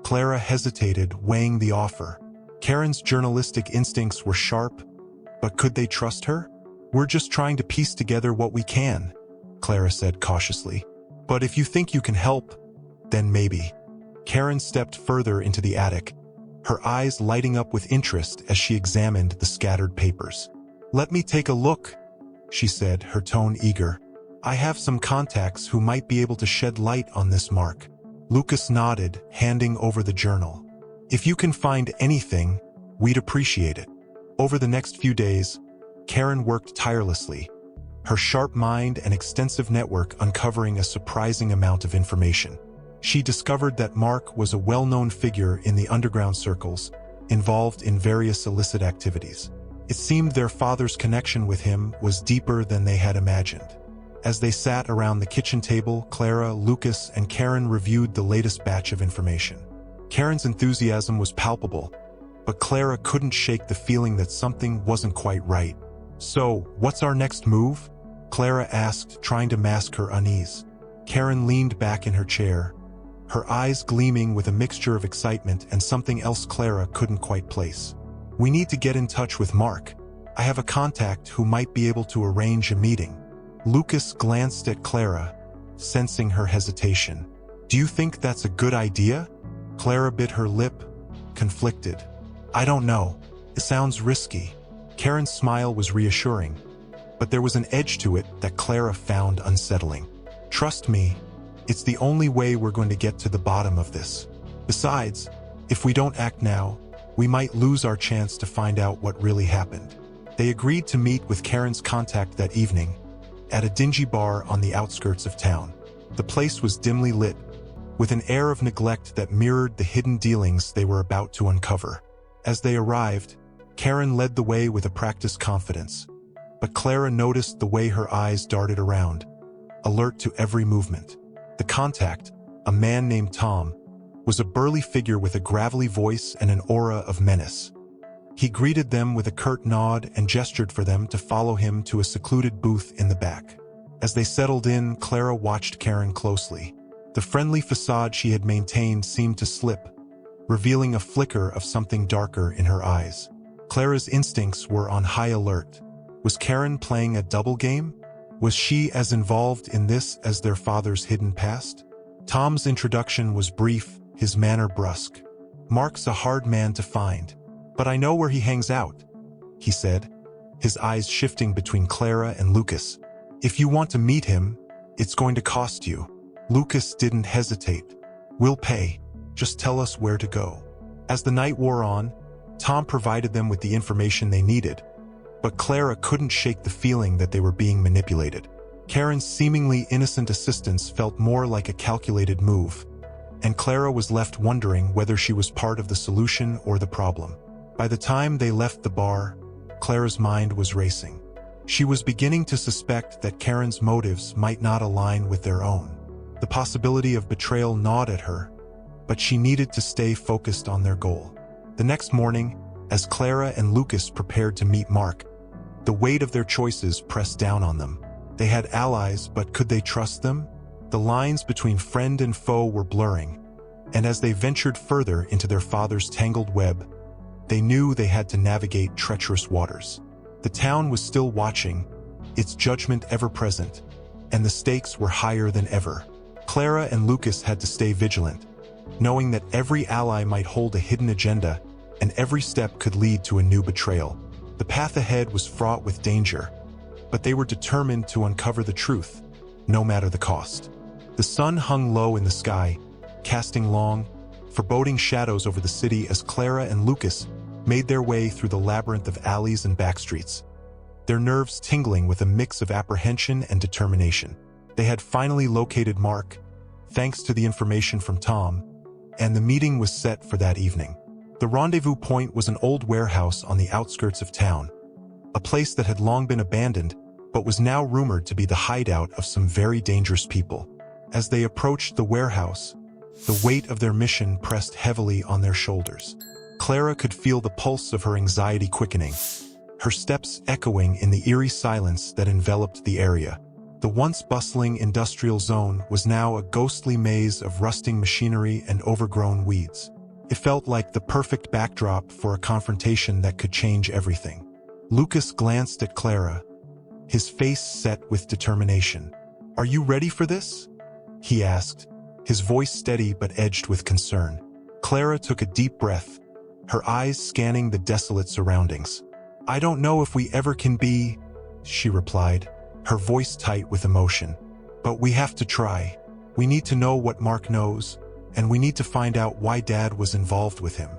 Clara hesitated, weighing the offer. Karen's journalistic instincts were sharp, but could they trust her? "We're just trying to piece together what we can," Clara said cautiously. "But if you think you can help, then maybe." Karen stepped further into the attic, her eyes lighting up with interest as she examined the scattered papers. "Let me take a look," she said, her tone eager. "I have some contacts who might be able to shed light on this mark." Lucas nodded, handing over the journal. "If you can find anything, we'd appreciate it." Over the next few days, Karen worked tirelessly, her sharp mind and extensive network uncovering a surprising amount of information. She discovered that Mark was a well-known figure in the underground circles, involved in various illicit activities. It seemed their father's connection with him was deeper than they had imagined. As they sat around the kitchen table, Clara, Lucas, and Karen reviewed the latest batch of information. Karen's enthusiasm was palpable, but Clara couldn't shake the feeling that something wasn't quite right. "So, what's our next move?" Clara asked, trying to mask her unease. Karen leaned back in her chair, her eyes gleaming with a mixture of excitement and something else Clara couldn't quite place. "We need to get in touch with Mark. I have a contact who might be able to arrange a meeting." Lucas glanced at Clara, sensing her hesitation. "Do you think that's a good idea?" Clara bit her lip, conflicted. "I don't know. It sounds risky." Karen's smile was reassuring, but there was an edge to it that Clara found unsettling. "Trust me, it's the only way we're going to get to the bottom of this. Besides, if we don't act now, we might lose our chance to find out what really happened." They agreed to meet with Karen's contact that evening, at a dingy bar on the outskirts of town. The place was dimly lit, with an air of neglect that mirrored the hidden dealings they were about to uncover. As they arrived, Karen led the way with a practiced confidence, but Clara noticed the way her eyes darted around, alert to every movement. The contact, a man named Tom, was a burly figure with a gravelly voice and an aura of menace. He greeted them with a curt nod and gestured for them to follow him to a secluded booth in the back. As they settled in, Clara watched Karen closely. The friendly facade she had maintained seemed to slip, revealing a flicker of something darker in her eyes. Clara's instincts were on high alert. Was Karen playing a double game? Was she as involved in this as their father's hidden past? Tom's introduction was brief, his manner brusque. "Mark's a hard man to find, but I know where he hangs out," he said, his eyes shifting between Clara and Lucas. "If you want to meet him, it's going to cost you." Lucas didn't hesitate. "We'll pay. Just tell us where to go." As the night wore on, Tom provided them with the information they needed, but Clara couldn't shake the feeling that they were being manipulated. Karen's seemingly innocent assistance felt more like a calculated move, and Clara was left wondering whether she was part of the solution or the problem. By the time they left the bar, Clara's mind was racing. She was beginning to suspect that Karen's motives might not align with their own. The possibility of betrayal gnawed at her, but she needed to stay focused on their goal. The next morning, as Clara and Lucas prepared to meet Mark, the weight of their choices pressed down on them. They had allies, but could they trust them? The lines between friend and foe were blurring, and as they ventured further into their father's tangled web, they knew they had to navigate treacherous waters. The town was still watching, its judgment ever present, and the stakes were higher than ever. Clara and Lucas had to stay vigilant, knowing that every ally might hold a hidden agenda, and every step could lead to a new betrayal. The path ahead was fraught with danger, but they were determined to uncover the truth, no matter the cost. The sun hung low in the sky, casting long, foreboding shadows over the city as Clara and Lucas made their way through the labyrinth of alleys and backstreets, their nerves tingling with a mix of apprehension and determination. They had finally located Mark, thanks to the information from Tom, and the meeting was set for that evening. The rendezvous point was an old warehouse on the outskirts of town, a place that had long been abandoned but was now rumored to be the hideout of some very dangerous people. As they approached the warehouse, the weight of their mission pressed heavily on their shoulders. Clara could feel the pulse of her anxiety quickening, her steps echoing in the eerie silence that enveloped the area. The once bustling industrial zone was now a ghostly maze of rusting machinery and overgrown weeds. It felt like the perfect backdrop for a confrontation that could change everything. Lucas glanced at Clara, his face set with determination. "Are you ready for this?" he asked, his voice steady but edged with concern. Clara took a deep breath, her eyes scanning the desolate surroundings. "I don't know if we ever can be," she replied, her voice tight with emotion. "But we have to try. We need to know what Mark knows, and we need to find out why Dad was involved with him."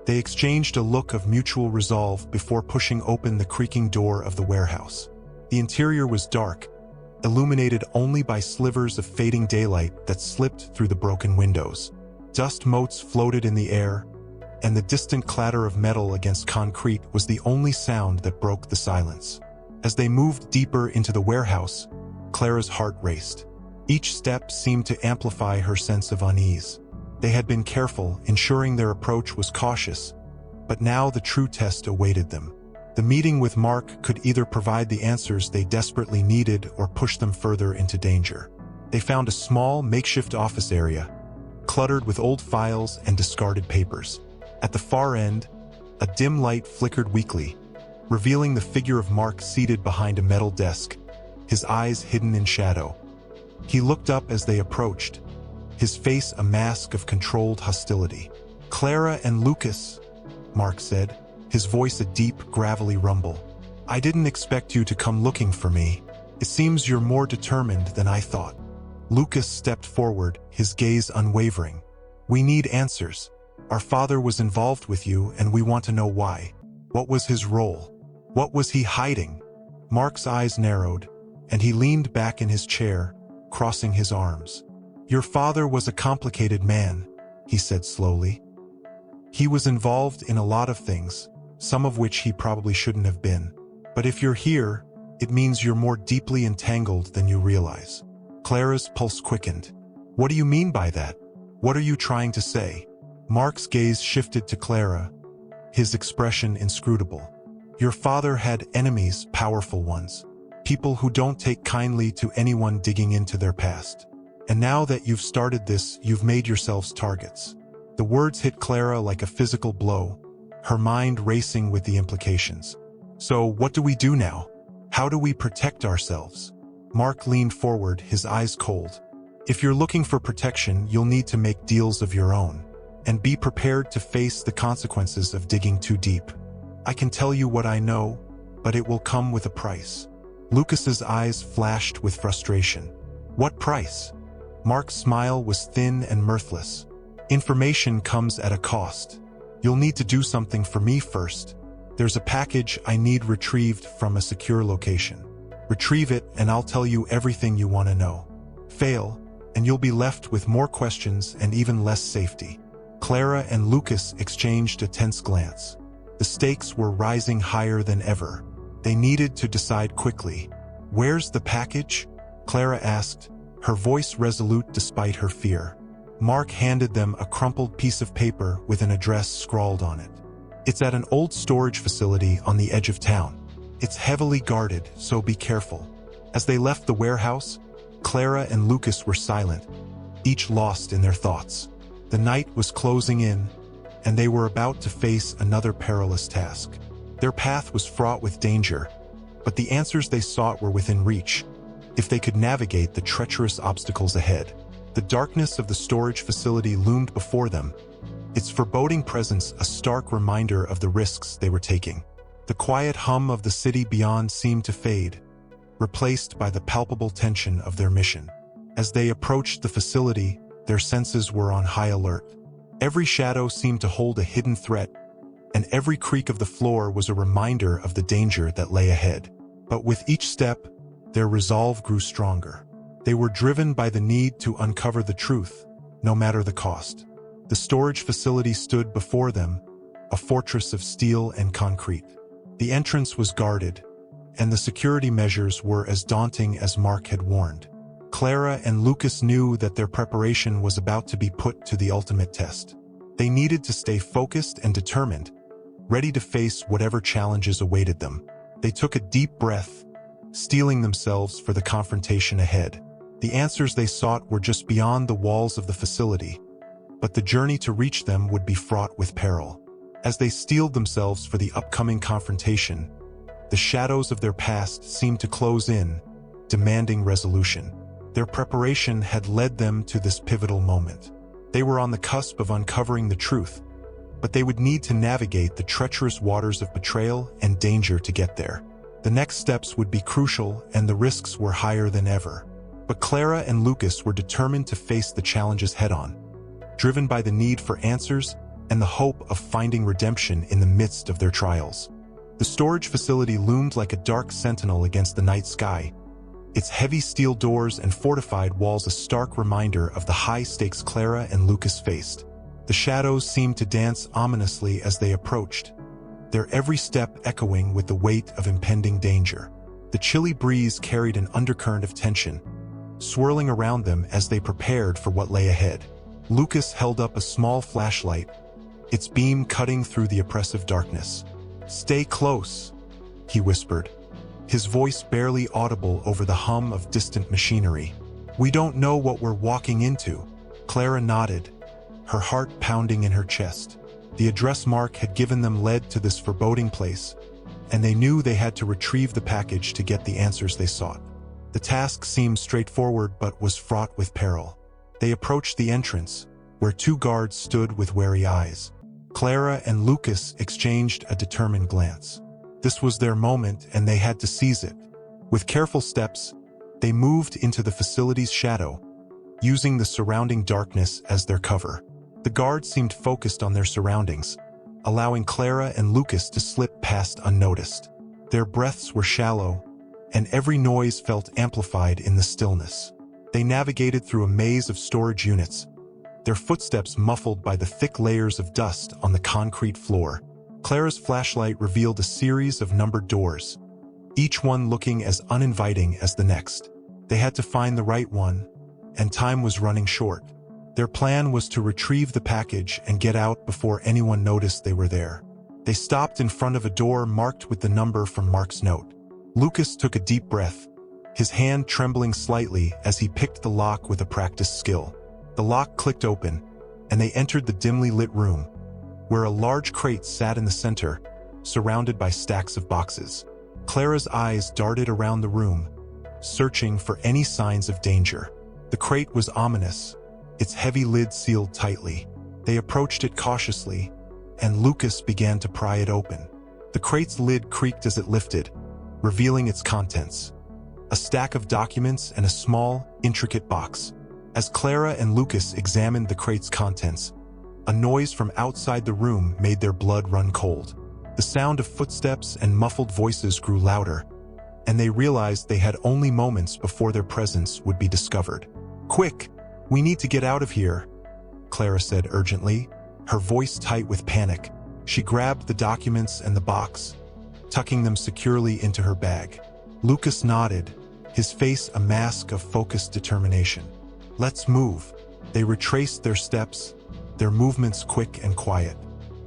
They exchanged a look of mutual resolve before pushing open the creaking door of the warehouse. The interior was dark, illuminated only by slivers of fading daylight that slipped through the broken windows. Dust motes floated in the air, and the distant clatter of metal against concrete was the only sound that broke the silence. As they moved deeper into the warehouse, Clara's heart raced. Each step seemed to amplify her sense of unease. They had been careful, ensuring their approach was cautious, but now the true test awaited them. The meeting with Mark could either provide the answers they desperately needed or push them further into danger. They found a small, makeshift office area, cluttered with old files and discarded papers. At the far end, a dim light flickered weakly, revealing the figure of Mark seated behind a metal desk, his eyes hidden in shadow. He looked up as they approached, his face a mask of controlled hostility. "Clara and Lucas," Mark said, his voice a deep, gravelly rumble. "I didn't expect you to come looking for me. It seems you're more determined than I thought." Lucas stepped forward, his gaze unwavering. "We need answers. Our father was involved with you, and we want to know why. What was his role? What was he hiding?" Mark's eyes narrowed, and he leaned back in his chair, crossing his arms. "Your father was a complicated man," he said slowly. "He was involved in a lot of things, some of which he probably shouldn't have been. But if you're here, it means you're more deeply entangled than you realize." Clara's pulse quickened. "What do you mean by that? What are you trying to say?" Mark's gaze shifted to Clara, his expression inscrutable. "Your father had enemies, powerful ones. People who don't take kindly to anyone digging into their past. And now that you've started this, you've made yourselves targets." The words hit Clara like a physical blow, her mind racing with the implications. "So what do we do now? How do we protect ourselves?" Mark leaned forward, his eyes cold. "If you're looking for protection, you'll need to make deals of your own, and be prepared to face the consequences of digging too deep. I can tell you what I know, but it will come with a price." Lucas's eyes flashed with frustration. "What price?" Mark's smile was thin and mirthless. "Information comes at a cost. You'll need to do something for me first. There's a package I need retrieved from a secure location. Retrieve it and I'll tell you everything you want to know. Fail, and you'll be left with more questions and even less safety." Clara and Lucas exchanged a tense glance. The stakes were rising higher than ever. They needed to decide quickly. "Where's the package?" Clara asked, her voice resolute despite her fear. Mark handed them a crumpled piece of paper with an address scrawled on it. "It's at an old storage facility on the edge of town. It's heavily guarded, so be careful." As they left the warehouse, Clara and Lucas were silent, each lost in their thoughts. The night was closing in, and they were about to face another perilous task. Their path was fraught with danger, but the answers they sought were within reach, if they could navigate the treacherous obstacles ahead. The darkness of the storage facility loomed before them, its foreboding presence a stark reminder of the risks they were taking. The quiet hum of the city beyond seemed to fade, replaced by the palpable tension of their mission. As they approached the facility, their senses were on high alert. Every shadow seemed to hold a hidden threat, and every creak of the floor was a reminder of the danger that lay ahead. But with each step, their resolve grew stronger. They were driven by the need to uncover the truth, no matter the cost. The storage facility stood before them, a fortress of steel and concrete. The entrance was guarded, and the security measures were as daunting as Mark had warned. Clara and Lucas knew that their preparation was about to be put to the ultimate test. They needed to stay focused and determined, ready to face whatever challenges awaited them. They took a deep breath, steeling themselves for the confrontation ahead. The answers they sought were just beyond the walls of the facility, but the journey to reach them would be fraught with peril. As they steeled themselves for the upcoming confrontation, the shadows of their past seemed to close in, demanding resolution. Their preparation had led them to this pivotal moment. They were on the cusp of uncovering the truth, but they would need to navigate the treacherous waters of betrayal and danger to get there. The next steps would be crucial, and the risks were higher than ever. But Clara and Lucas were determined to face the challenges head-on, driven by the need for answers and the hope of finding redemption in the midst of their trials. The storage facility loomed like a dark sentinel against the night sky, its heavy steel doors and fortified walls a stark reminder of the high stakes Clara and Lucas faced. The shadows seemed to dance ominously as they approached, their every step echoing with the weight of impending danger. The chilly breeze carried an undercurrent of tension, swirling around them as they prepared for what lay ahead. Lucas held up a small flashlight, its beam cutting through the oppressive darkness. "Stay close," he whispered, his voice barely audible over the hum of distant machinery. "We don't know what we're walking into." Clara nodded, her heart pounding in her chest. The address Mark had given them led to this foreboding place, and they knew they had to retrieve the package to get the answers they sought. The task seemed straightforward but was fraught with peril. They approached the entrance, where two guards stood with wary eyes. Clara and Lucas exchanged a determined glance. This was their moment, and they had to seize it. With careful steps, they moved into the facility's shadow, using the surrounding darkness as their cover. The guards seemed focused on their surroundings, allowing Clara and Lucas to slip past unnoticed. Their breaths were shallow, and every noise felt amplified in the stillness. They navigated through a maze of storage units, their footsteps muffled by the thick layers of dust on the concrete floor. Clara's flashlight revealed a series of numbered doors, each one looking as uninviting as the next. They had to find the right one, and time was running short. Their plan was to retrieve the package and get out before anyone noticed they were there. They stopped in front of a door marked with the number from Mark's note. Lucas took a deep breath, his hand trembling slightly as he picked the lock with a practiced skill. The lock clicked open, and they entered the dimly lit room, where a large crate sat in the center, surrounded by stacks of boxes. Clara's eyes darted around the room, searching for any signs of danger. The crate was ominous, its heavy lid sealed tightly. They approached it cautiously, and Lucas began to pry it open. The crate's lid creaked as it lifted, revealing its contents: a stack of documents and a small, intricate box. As Clara and Lucas examined the crate's contents, a noise from outside the room made their blood run cold. The sound of footsteps and muffled voices grew louder, and they realized they had only moments before their presence would be discovered. "Quick! We need to get out of here," Clara said urgently, her voice tight with panic. She grabbed the documents and the box, tucking them securely into her bag. Lucas nodded, his face a mask of focused determination. "Let's move." They retraced their steps, their movements quick and quiet.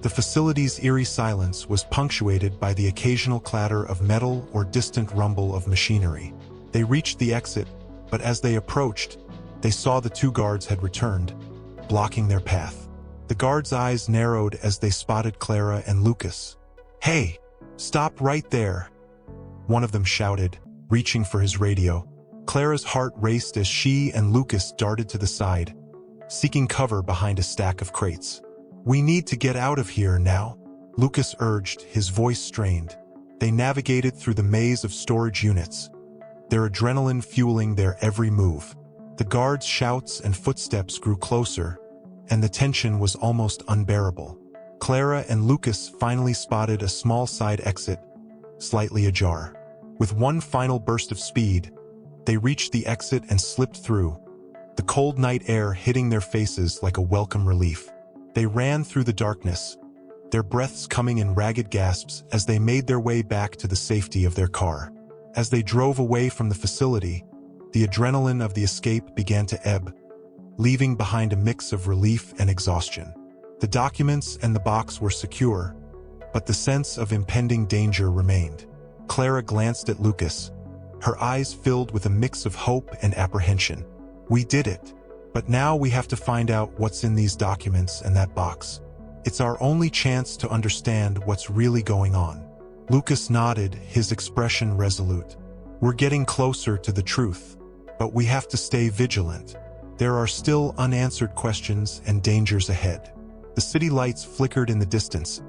The facility's eerie silence was punctuated by the occasional clatter of metal or distant rumble of machinery. They reached the exit, but as they approached, they saw the two guards had returned, blocking their path. The guards' eyes narrowed as they spotted Clara and Lucas. "Hey, stop right there!" one of them shouted, reaching for his radio. Clara's heart raced as she and Lucas darted to the side, seeking cover behind a stack of crates. "We need to get out of here now," Lucas urged, his voice strained. They navigated through the maze of storage units, their adrenaline fueling their every move. The guards' shouts and footsteps grew closer, and the tension was almost unbearable. Clara and Lucas finally spotted a small side exit, slightly ajar. With one final burst of speed, They reached the exit and slipped through, the cold night air hitting their faces like a welcome relief. They ran through the darkness, their breaths coming in ragged gasps as they made their way back to the safety of their car. As they drove away from the facility, the adrenaline of the escape began to ebb, leaving behind a mix of relief and exhaustion. The documents and the box were secure, but the sense of impending danger remained. Clara glanced at Lucas, her eyes filled with a mix of hope and apprehension. We did it, but now we have to find out what's in these documents and that box. It's our only chance to understand what's really going on. Lucas nodded, his expression resolute. We're getting closer to the truth, but we have to stay vigilant. There are still unanswered questions and dangers ahead. The city lights flickered in the distance,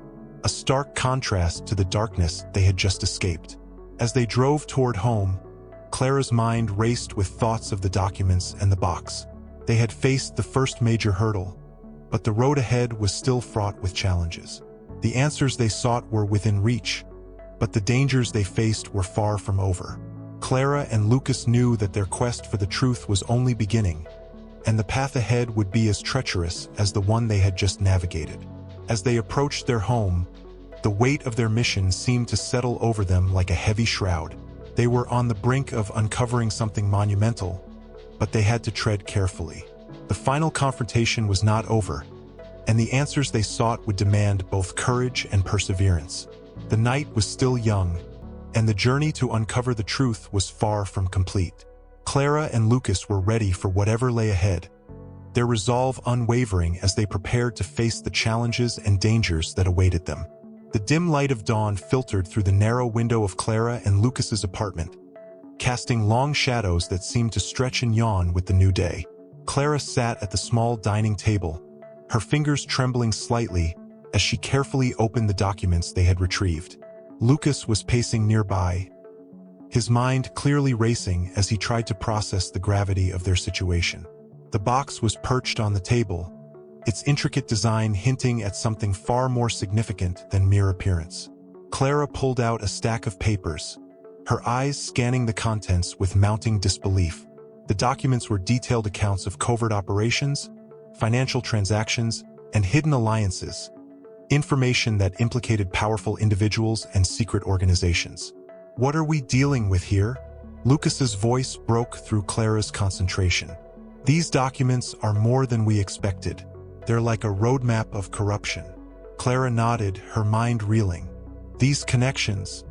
a stark contrast to the darkness they had just escaped. As they drove toward home, Clara's mind raced with thoughts of the documents and the box. They had faced the first major hurdle, but the road ahead was still fraught with challenges. The answers they sought were within reach, but the dangers they faced were far from over. Clara and Lucas knew that their quest for the truth was only beginning, and the path ahead would be as treacherous as the one they had just navigated. As they approached their home, the weight of their mission seemed to settle over them like a heavy shroud. They were on the brink of uncovering something monumental, but they had to tread carefully. The final confrontation was not over, and the answers they sought would demand both courage and perseverance. The night was still young, and the journey to uncover the truth was far from complete. Clara and Lucas were ready for whatever lay ahead, their resolve unwavering as they prepared to face the challenges and dangers that awaited them. The dim light of dawn filtered through the narrow window of Clara and Lucas's apartment, casting long shadows that seemed to stretch and yawn with the new day. Clara sat at the small dining table, her fingers trembling slightly as she carefully opened the documents they had retrieved. Lucas was pacing nearby, his mind clearly racing as he tried to process the gravity of their situation. The box was perched on the table, its intricate design hinting at something far more significant than mere appearance. Clara pulled out a stack of papers, her eyes scanning the contents with mounting disbelief. The documents were detailed accounts of covert operations, financial transactions, and hidden alliances, information that implicated powerful individuals and secret organizations. What are we dealing with here? Lucas's voice broke through Clara's concentration. These documents are more than we expected. They're like a roadmap of corruption. Clara nodded, her mind reeling. These connections,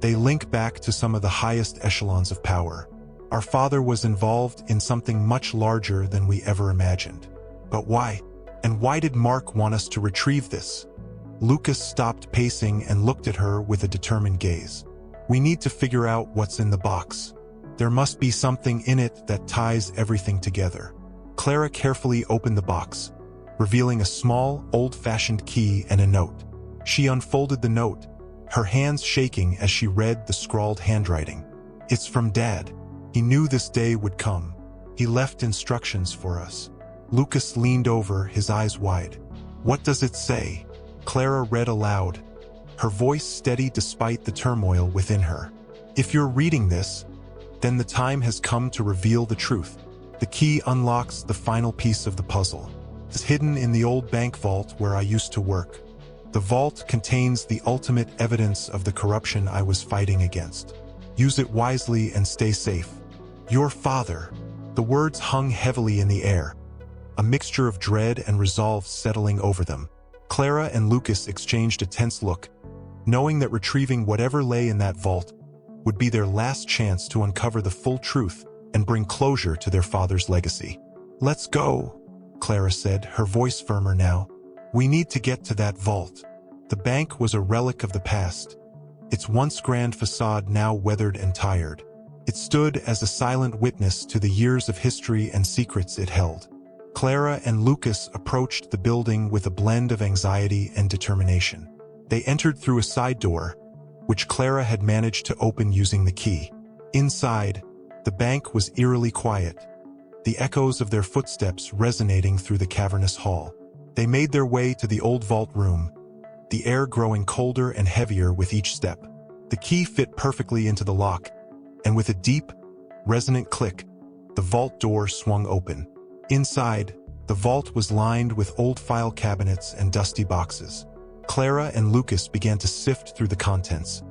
they link back to some of the highest echelons of power. Our father was involved in something much larger than we ever imagined. But why? And why did Mark want us to retrieve this? Lucas stopped pacing and looked at her with a determined gaze. We need to figure out what's in the box. There must be something in it that ties everything together. Clara carefully opened the box, revealing a small, old-fashioned key and a note. She unfolded the note, her hands shaking as she read the scrawled handwriting. It's from Dad. He knew this day would come. He left instructions for us. Lucas leaned over, his eyes wide. What does it say? Clara read aloud, her voice steady despite the turmoil within her. If you're reading this, then the time has come to reveal the truth. The key unlocks the final piece of the puzzle. It's hidden in the old bank vault where I used to work. The vault contains the ultimate evidence of the corruption I was fighting against. Use it wisely and stay safe. Your father. The words hung heavily in the air, a mixture of dread and resolve settling over them. Clara and Lucas exchanged a tense look, knowing that retrieving whatever lay in that vault would be their last chance to uncover the full truth and bring closure to their father's legacy. Let's go, Clara said, her voice firmer now. We need to get to that vault. The bank was a relic of the past, its once grand facade now weathered and tired. It stood as a silent witness to the years of history and secrets it held. Clara and Lucas approached the building with a blend of anxiety and determination. They entered through a side door, which Clara had managed to open using the key. Inside, the bank was eerily quiet, the echoes of their footsteps resonating through the cavernous hall. They made their way to the old vault room, the air growing colder and heavier with each step. The key fit perfectly into the lock, and with a deep, Resonant click. The vault door swung open. Inside, the vault was lined with old file cabinets and dusty boxes. Clara and Lucas began to sift through the contents,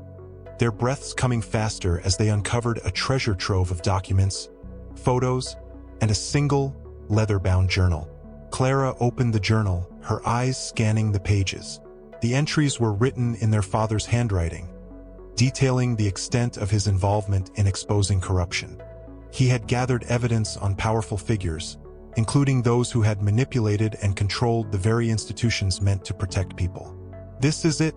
their breaths coming faster as they uncovered a treasure trove of documents, photos, and a single, leather-bound journal. Clara opened the journal, her eyes scanning the pages. The entries were written in their father's handwriting, detailing the extent of his involvement in exposing corruption. He had gathered evidence on powerful figures, including those who had manipulated and controlled the very institutions meant to protect people. "This is it,"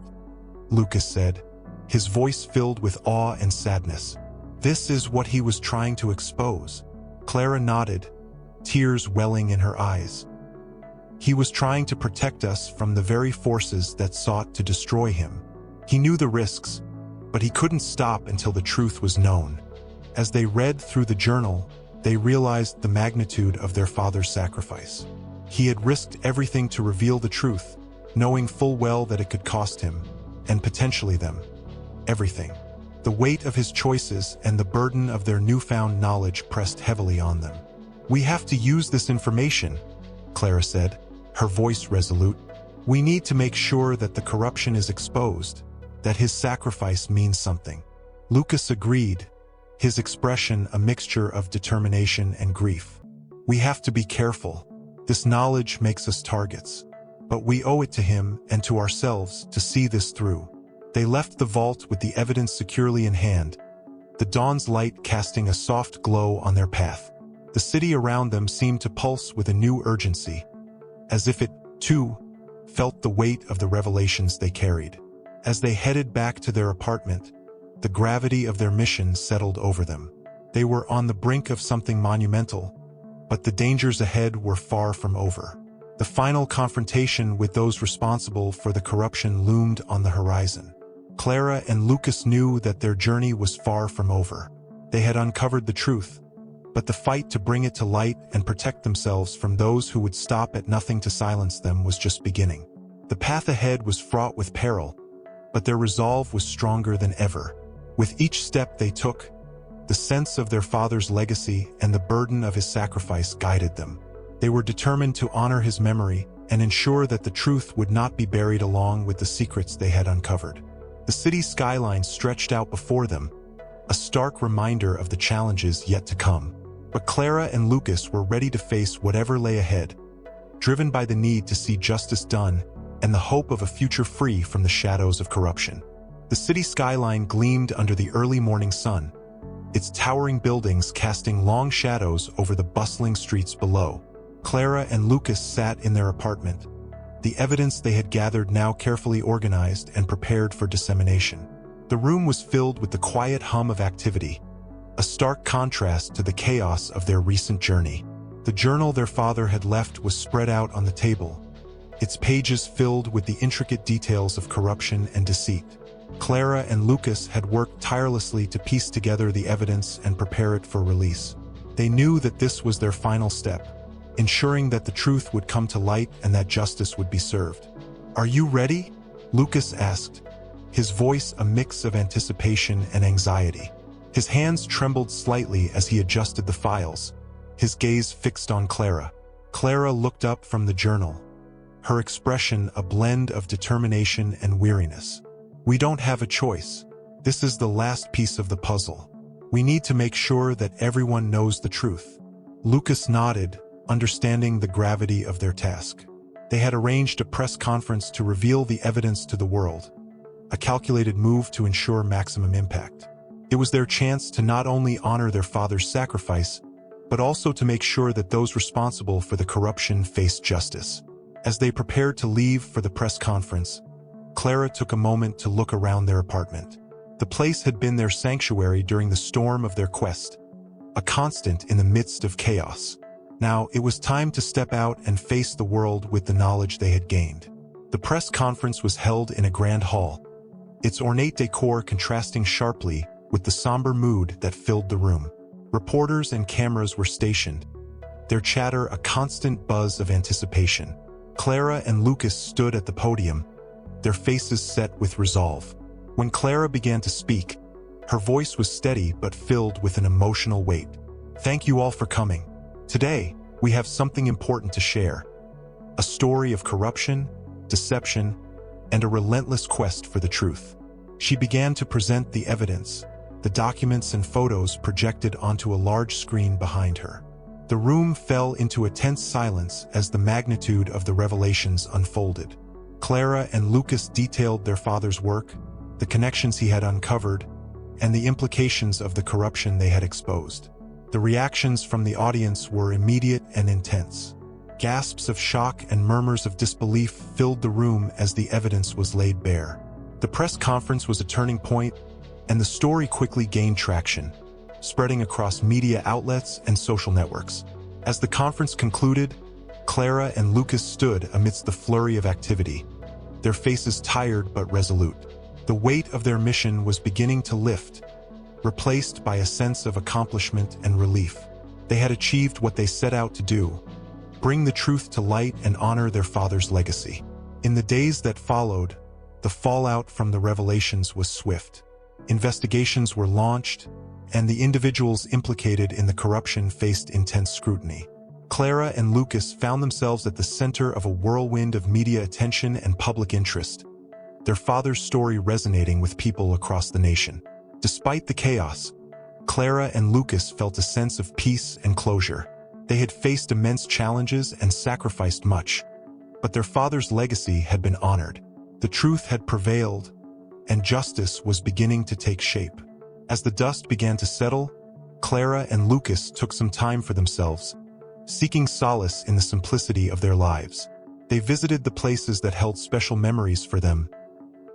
Lucas said, his voice filled with awe and sadness. "This is what he was trying to expose." Clara nodded, tears welling in her eyes. "He was trying to protect us from the very forces that sought to destroy him. He knew the risks, but he couldn't stop until the truth was known." As they read through the journal, they realized the magnitude of their father's sacrifice. He had risked everything to reveal the truth, knowing full well that it could cost him, and potentially them, everything. The weight of his choices and the burden of their newfound knowledge pressed heavily on them. "We have to use this information," Clara said, her voice resolute. "We need to make sure that the corruption is exposed, that his sacrifice means something." Lucas agreed, his expression a mixture of determination and grief. "We have to be careful. This knowledge makes us targets. But we owe it to him and to ourselves to see this through." They left the vault with the evidence securely in hand, the dawn's light casting a soft glow on their path. The city around them seemed to pulse with a new urgency, as if it, too, felt the weight of the revelations they carried. As they headed back to their apartment, the gravity of their mission settled over them. They were on the brink of something monumental, but the dangers ahead were far from over. The final confrontation with those responsible for the corruption loomed on the horizon. Clara and Lucas knew that their journey was far from over. They had uncovered the truth, but the fight to bring it to light and protect themselves from those who would stop at nothing to silence them was just beginning. The path ahead was fraught with peril, but their resolve was stronger than ever. With each step they took, the sense of their father's legacy and the burden of his sacrifice guided them. They were determined to honor his memory and ensure that the truth would not be buried along with the secrets they had uncovered. The city's skyline stretched out before them, a stark reminder of the challenges yet to come. But Clara and Lucas were ready to face whatever lay ahead, driven by the need to see justice done and the hope of a future free from the shadows of corruption. The city skyline gleamed under the early morning sun, its towering buildings casting long shadows over the bustling streets below. Clara and Lucas sat in their apartment, the evidence they had gathered now carefully organized and prepared for dissemination. The room was filled with the quiet hum of activity, a stark contrast to the chaos of their recent journey. The journal their father had left was spread out on the table, its pages filled with the intricate details of corruption and deceit. Clara and Lucas had worked tirelessly to piece together the evidence and prepare it for release. They knew that this was their final step, ensuring that the truth would come to light and that justice would be served. "Are you ready?" Lucas asked, his voice a mix of anticipation and anxiety. His hands trembled slightly as he adjusted the files, his gaze fixed on Clara. Clara looked up from the journal, her expression a blend of determination and weariness. "We don't have a choice. This is the last piece of the puzzle. We need to make sure that everyone knows the truth." Lucas nodded, understanding the gravity of their task. They had arranged a press conference to reveal the evidence to the world, a calculated move to ensure maximum impact. It was their chance to not only honor their father's sacrifice, but also to make sure that those responsible for the corruption faced justice. As they prepared to leave for the press conference, Clara took a moment to look around their apartment. The place had been their sanctuary during the storm of their quest, a constant in the midst of chaos. Now it was time to step out and face the world with the knowledge they had gained. The press conference was held in a grand hall, its ornate decor contrasting sharply with the somber mood that filled the room. Reporters and cameras were stationed, their chatter a constant buzz of anticipation. Clara and Lucas stood at the podium, their faces set with resolve. When Clara began to speak, Her voice was steady but filled with an emotional weight. "Thank you all for coming. Today, we have something important to share. A story of corruption, deception, and a relentless quest for the truth." She began to present the evidence, the documents and photos projected onto a large screen behind her. The room fell into a tense silence as the magnitude of the revelations unfolded. Clara and Lucas detailed their father's work, the connections he had uncovered, and the implications of the corruption they had exposed. The reactions from the audience were immediate and intense. Gasps of shock and murmurs of disbelief filled the room as the evidence was laid bare. The press conference was a turning point, and the story quickly gained traction, spreading across media outlets and social networks. As the conference concluded, Clara and Lucas stood amidst the flurry of activity, their faces tired but resolute. The weight of their mission was beginning to lift, replaced by a sense of accomplishment and relief. They had achieved what they set out to do: bring the truth to light and honor their father's legacy. In the days that followed, the fallout from the revelations was swift. Investigations were launched, and the individuals implicated in the corruption faced intense scrutiny. Clara and Lucas found themselves at the center of a whirlwind of media attention and public interest, their father's story resonating with people across the nation. Despite the chaos, Clara and Lucas felt a sense of peace and closure. They had faced immense challenges and sacrificed much, but their father's legacy had been honored. The truth had prevailed, and justice was beginning to take shape. As the dust began to settle, Clara and Lucas took some time for themselves, seeking solace in the simplicity of their lives. They visited the places that held special memories for them: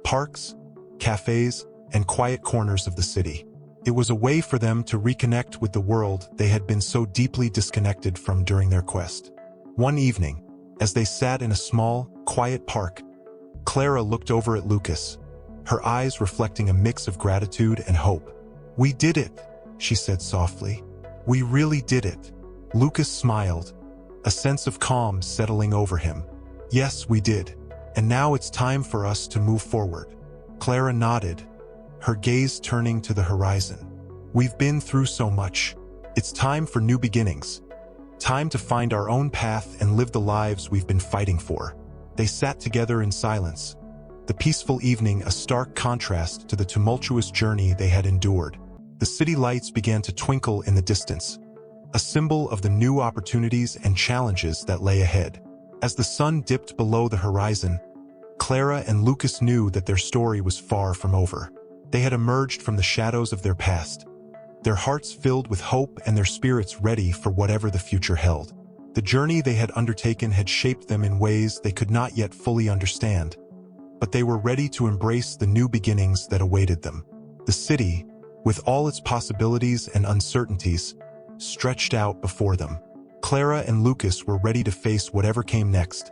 parks, cafes, and quiet corners of the city. It was a way for them to reconnect with the world they had been so deeply disconnected from during their quest. One evening, as they sat in a small, quiet park, Clara looked over at Lucas, her eyes reflecting a mix of gratitude and hope. "We did it," she said softly. "We really did it." Lucas smiled, a sense of calm settling over him. "Yes, we did. And now it's time for us to move forward." Clara nodded, her gaze turning to the horizon. "We've been through so much. It's time for new beginnings. Time to find our own path and live the lives we've been fighting for." They sat together in silence, the peaceful evening a stark contrast to the tumultuous journey they had endured. The city lights began to twinkle in the distance, a symbol of the new opportunities and challenges that lay ahead. As the sun dipped below the horizon, Clara and Lucas knew that their story was far from over. They had emerged from the shadows of their past, their hearts filled with hope and their spirits ready for whatever the future held. The journey they had undertaken had shaped them in ways they could not yet fully understand, but they were ready to embrace the new beginnings that awaited them. The city, with all its possibilities and uncertainties, stretched out before them. Clara and Lucas were ready to face whatever came next,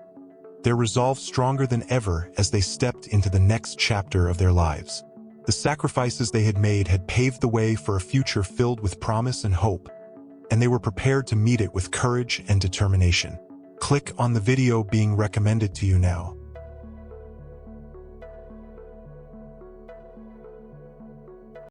their resolve stronger than ever as they stepped into the next chapter of their lives. The sacrifices they had made had paved the way for a future filled with promise and hope, and they were prepared to meet it with courage and determination. Click on the video being recommended to you now.